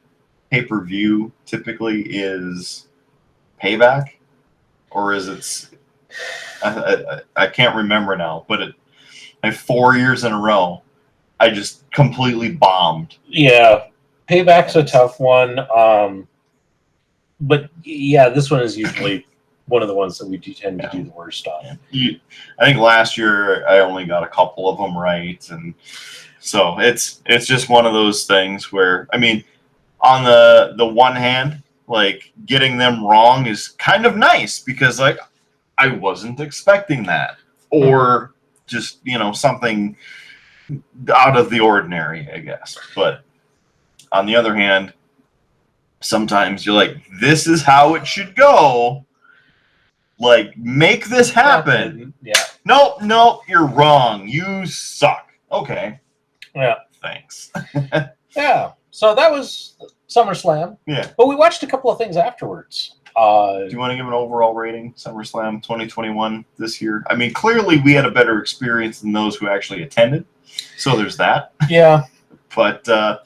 pay-per-view typically is Payback, or is it? I can't remember now, but like 4 years in a row, I just completely bombed. Yeah, Payback's a tough one. But yeah, this one is usually one of the ones that we do tend to do the worst on. I think last year I only got a couple of them right, and so it's just one of those things where, I mean, on the one hand, like, getting them wrong is kind of nice because, like, I wasn't expecting that, or just, something out of the ordinary, I guess. But on the other hand, sometimes you're like, this is how it should go. Like, make this happen. Yeah. Nope, you're wrong. You suck. Okay. Yeah. Thanks. Yeah. So that was SummerSlam. Yeah. But we watched a couple of things afterwards. Do you want to give an overall rating, SummerSlam 2021 this year? I mean, clearly we had a better experience than those who actually attended. So there's that. Yeah. But, 0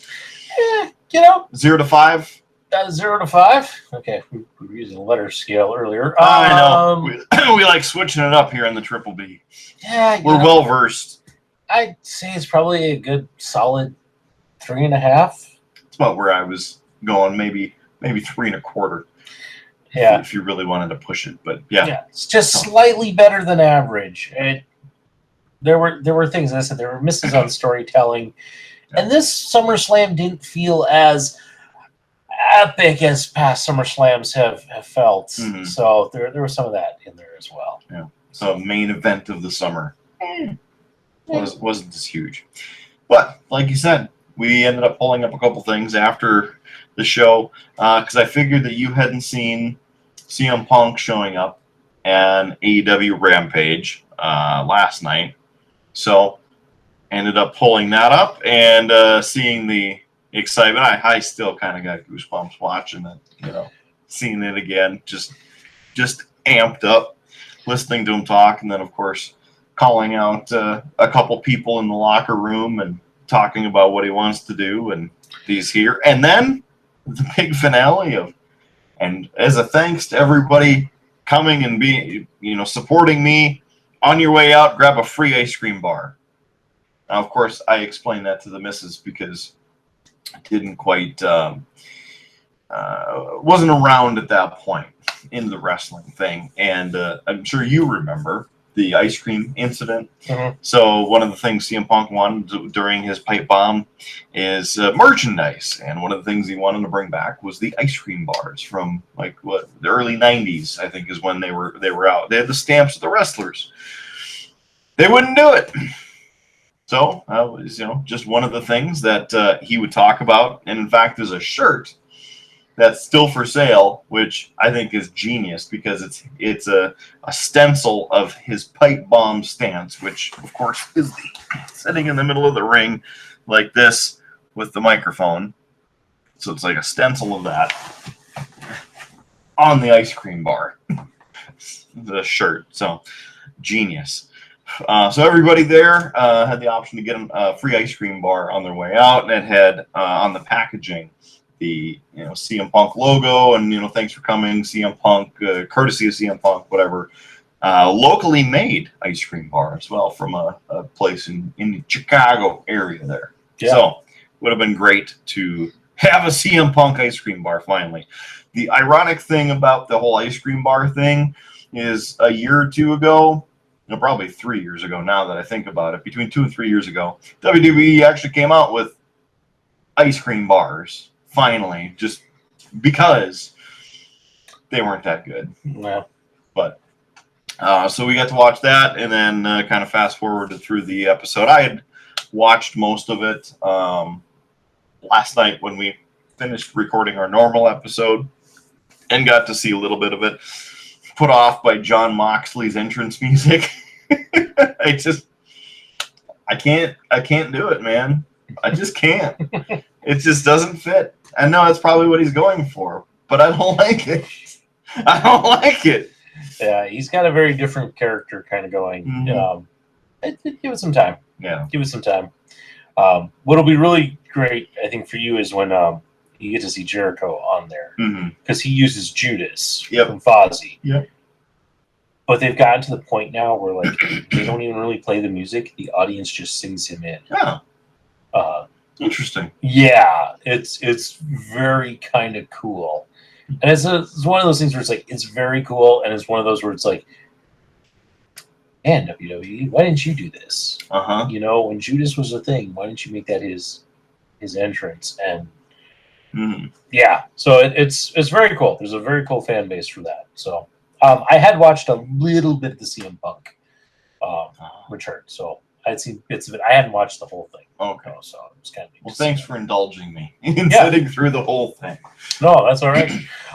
to 5? 0 to 5. Okay. We were using a letter scale earlier. I know. We like switching it up here in the Triple B. Yeah. We're well versed. I'd say it's probably a good solid 3.5. It's about where I was going, maybe 3.25. Yeah. If you really wanted to push it, but yeah. It's just slightly better than average. There were things, as I said, there were misses on storytelling, and this SummerSlam didn't feel as epic as past SummerSlams have felt. Mhm. So there was some of that in there as well. Yeah. So main event of the summer wasn't as huge, but like you said, we ended up pulling up a couple things after the show because I figured that you hadn't seen CM Punk showing up and AEW Rampage last night, so ended up pulling that up and seeing the excitement. I still kind of got goosebumps watching it, seeing it again, just amped up, listening to him talk, and then of course calling out a couple people in the locker room and talking about what he wants to do, and he's here. And then the big finale of, and as a thanks to everybody coming and being, supporting me, on your way out, grab a free ice cream bar. Now, of course, I explained that to the missus because I didn't quite, wasn't around at that point in the wrestling thing. And I'm sure you remember the ice cream incident. Mhm. So one of the things CM Punk wanted during his pipe bomb is merchandise, and one of the things he wanted to bring back was the ice cream bars from the early '90s. I think is when they were out. They had the stamps of the wrestlers. They wouldn't do it. So that was just one of the things that he would talk about, and in fact, there's a shirt that's still for sale, which I think is genius because it's a stencil of his pipe bomb stance, which of course is sitting in the middle of the ring like this with the microphone. So it's like a stencil of that on the ice cream bar, the shirt. So genius. So everybody there had the option to get a free ice cream bar on their way out, and it had on the packaging the CM Punk logo and thanks for coming, CM Punk, courtesy of CM Punk, whatever. Locally made ice cream bar as well from a place in the Chicago area there. Yeah. So would have been great to have a CM Punk ice cream bar finally. The ironic thing about the whole ice cream bar thing is a year or two ago, probably 3 years ago now that I think about it, between 2 and 3 years ago, WWE actually came out with ice cream bars. Finally, just because they weren't that good. Yeah. But so we got to watch that, and then kind of fast forwarded through the episode. I had watched most of it last night when we finished recording our normal episode, and got to see a little bit of it. Put off by Jon Moxley's entrance music. I can't do it, man. I just can't. It just doesn't fit. I know that's probably what he's going for, but I don't like it. I don't like it. Yeah, he's got a very different character kind of going. Mhm. Give it some time. Yeah. Give it some time. What'll be really great, I think, for you is when you get to see Jericho on there, because he uses Judas from Fozzy. Yep. But they've gotten to the point now where they don't even really play the music; the audience just sings him in. Yeah. Interesting. Yeah, it's very kind of cool, and it's one of those things where it's very cool, and it's one of those where it's like, man, WWE, why didn't you do this? When Judas was a thing, why didn't you make that his entrance? And yeah, so it's very cool. There's a very cool fan base for that. So I had watched a little bit of the CM Punk return, so I'd seen bits of it. I hadn't watched the whole thing. Okay. So it was kind of Well, thanks for indulging me in sitting through the whole thing. No, that's all right.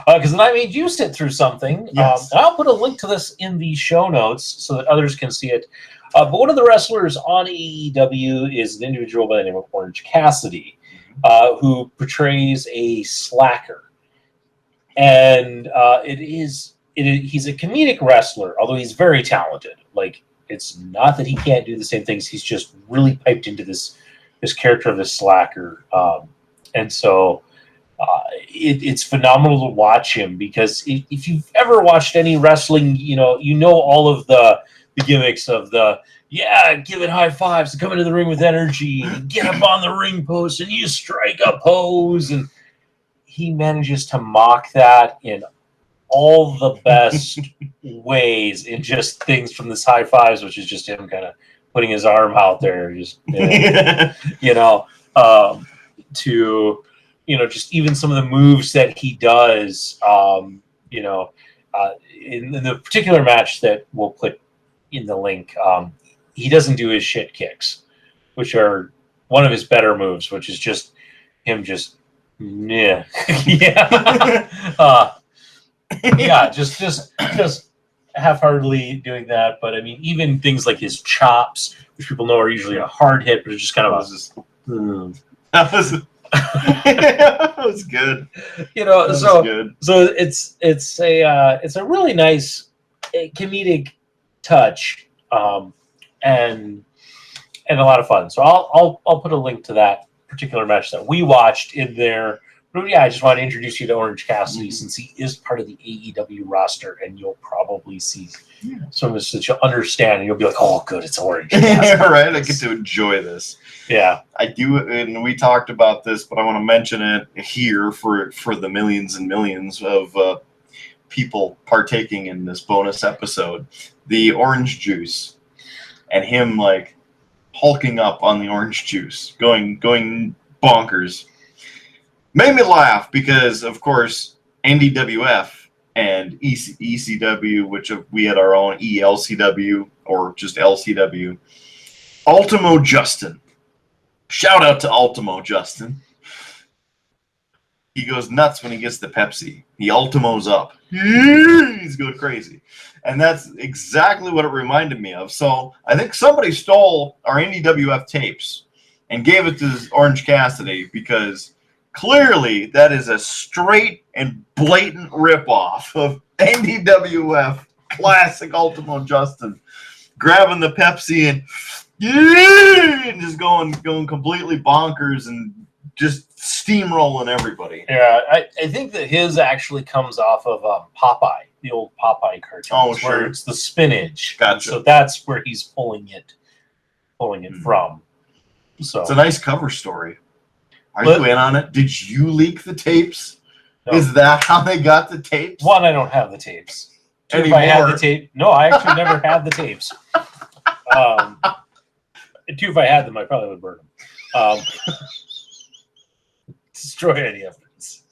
Because then I made you sit through something. Yes. I'll put a link to this in the show notes so that others can see it. But one of the wrestlers on AEW is an individual by the name of Orange Cassidy. who portrays a slacker, and he's a comedic wrestler, although he's very talented. Like, it's not that he can't do the same things; he's just really piped into this character of a slacker, and so. It's phenomenal to watch him, because if you've ever watched any wrestling, you know all of the gimmicks of give it high fives and come into the ring with energy and get up on the ring post and you strike a pose, and he manages to mock that in all the best ways, in just things from this high fives, which is just him kind of putting his arm out there, just to just even some of the moves that he does, in the particular match that we'll put in the link, he doesn't do his shit kicks, which are one of his better moves, which is just him just just half-heartedly doing that. But I mean, even things like his chops, which people know are usually a hard hit, but it's just kind of that was good. So it's a really nice comedic touch, and a lot of fun. So I'll put a link to that particular match that we watched in there. But yeah, I just want to introduce you to Orange Cassidy, since he is part of the AEW roster, and you'll probably see some of this that you'll understand, and you'll be like, "Oh, good, it's Orange Cassidy." Right, I get to enjoy this. Yeah, I do, and we talked about this, but I want to mention it here for the millions and millions of people partaking in this bonus episode. The orange juice, and him like hulking up on the orange juice, going bonkers, made me laugh, because of course NDWF and ECW, which we had our own ELCW or just LCW, Ultimo Justin. Shout out to Ultimo Justin. He goes nuts when he gets the Pepsi. He Ultimo's up. He's going crazy. And that's exactly what it reminded me of. So I think somebody stole our NDWF tapes and gave it to Orange Cassidy, because clearly that is a straight and blatant ripoff of NDWF classic Ultimo Justin. Grabbing the Pepsi and just going completely bonkers and just steamrolling everybody. Yeah, I think that his actually comes off of Popeye, the old Popeye cartoons. Oh, sure. Where it's the spinach. Gotcha. So that's where he's pulling it from. So it's a nice cover story. Are you in on it? Did you leak the tapes? No. Is that how they got the tapes? One, I don't have the tapes. Two, if I had the tape, no, I actually never had the tapes. Two, if I had them, I probably would burn them. Destroy any evidence.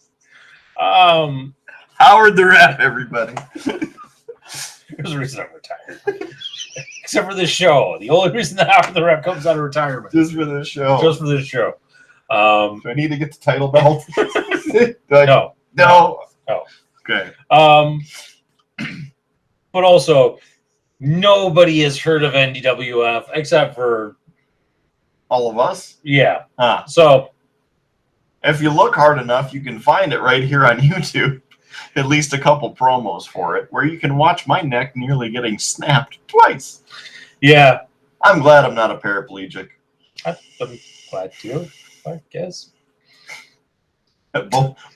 Howard the Rap, everybody. There's a reason I'm retired. Except for this show. The only reason that Howard the Rap comes out of retirement. Just for this show. Just for this show. Do I need to get the title belt? No. Okay. But also, nobody has heard of NDWF except for all of us. Yeah. Huh. So, if you look hard enough, you can find it right here on YouTube. At least a couple promos for it, where you can watch my neck nearly getting snapped twice. Yeah. I'm glad I'm not a paraplegic. I'm glad too, I guess.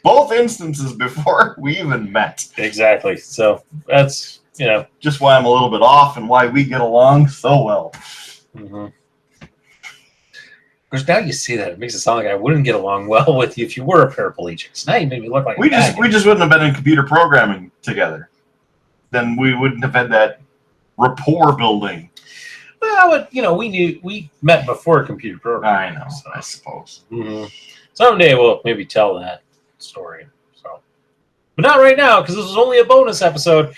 Both instances before we even met. Exactly. So that's, just why I'm a little bit off and why we get along so well. Mm-hmm. Because now you see that, it makes it sound like I wouldn't get along well with you if you were a paraplegic. So now you make me look like we just wouldn't have been in computer programming together. Then we wouldn't have had that rapport building. Well, we met before computer programming. I know, so. I suppose. Mm-hmm. Someday we'll maybe tell that story. So, but not right now, because this is only a bonus episode.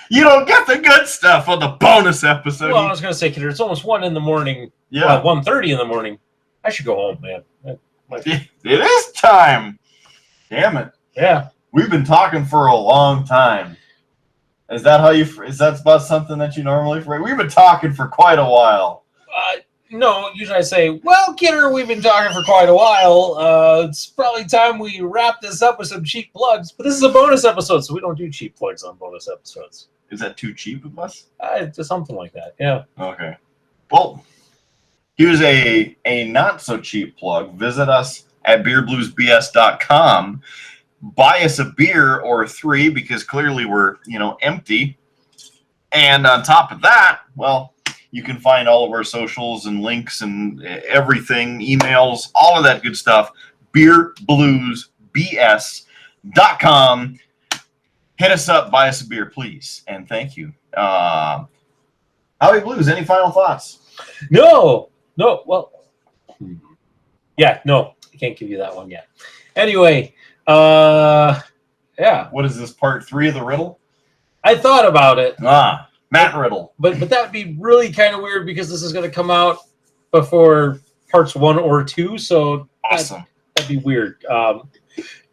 You don't get the good stuff on the bonus episode. Well, I was going to say, Kidder, it's almost 1 a.m. Yeah. 1:30 a.m. I should go home, man. It is time. Damn it. Yeah. We've been talking for a long time. Is that about something that you normally? We've been talking for quite a while. No, usually I say, well, Kidder, we've been talking for quite a while. It's probably time we wrap this up with some cheap plugs. But this is a bonus episode, so we don't do cheap plugs on bonus episodes. Is that too cheap of us? Just something like that, yeah. Okay. Well, here's a not so cheap plug. Visit us at beerbluesbs.com. Buy us a beer or 3 because clearly we're, empty. And on top of that, well, you can find all of our socials and links and everything, emails, all of that good stuff. beerbluesbs.com. Hit us up, buy us a beer, please, and thank you. Howie Blues, any final thoughts? No, well, yeah, no, I can't give you that one yet. Anyway, yeah. What is this, part 3 of the riddle? I thought about it. Matt Riddle. But that would be really kind of weird because this is going to come out before parts 1 or 2, so Awesome. That'd be weird.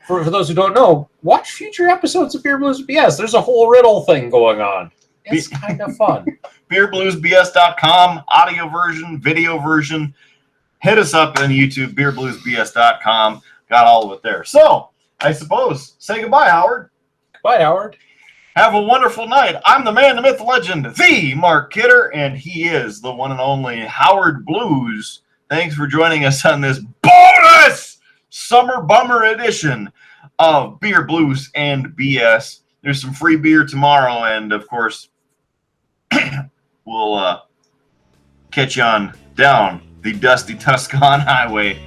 For those who don't know, watch future episodes of Beer Blues BS. There's a whole riddle thing going on. It's kind of fun. beerbluesbs.com, audio version, video version. Hit us up on YouTube, beerbluesbs.com. Got all of it there. So, I suppose, say goodbye, Howard. Goodbye, Howard. Have a wonderful night. I'm the man, the myth, the legend, the Mark Kidder, and he is the one and only Howard Blues. Thanks for joining us on this bonus Summer Bummer edition of Beer, Blues, and BS. There's some free beer tomorrow, and of course, we'll catch you on down the dusty Tuscan Highway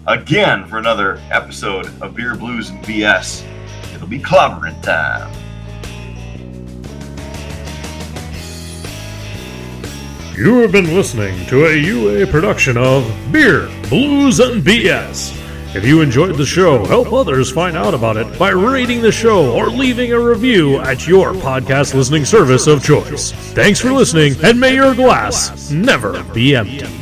again for another episode of Beer, Blues, and BS. It'll be clobbering time. You have been listening to a UA production of Beer, Blues, and BS. If you enjoyed the show, help others find out about it by rating the show or leaving a review at your podcast listening service of choice. Thanks for listening, and may your glass never be empty.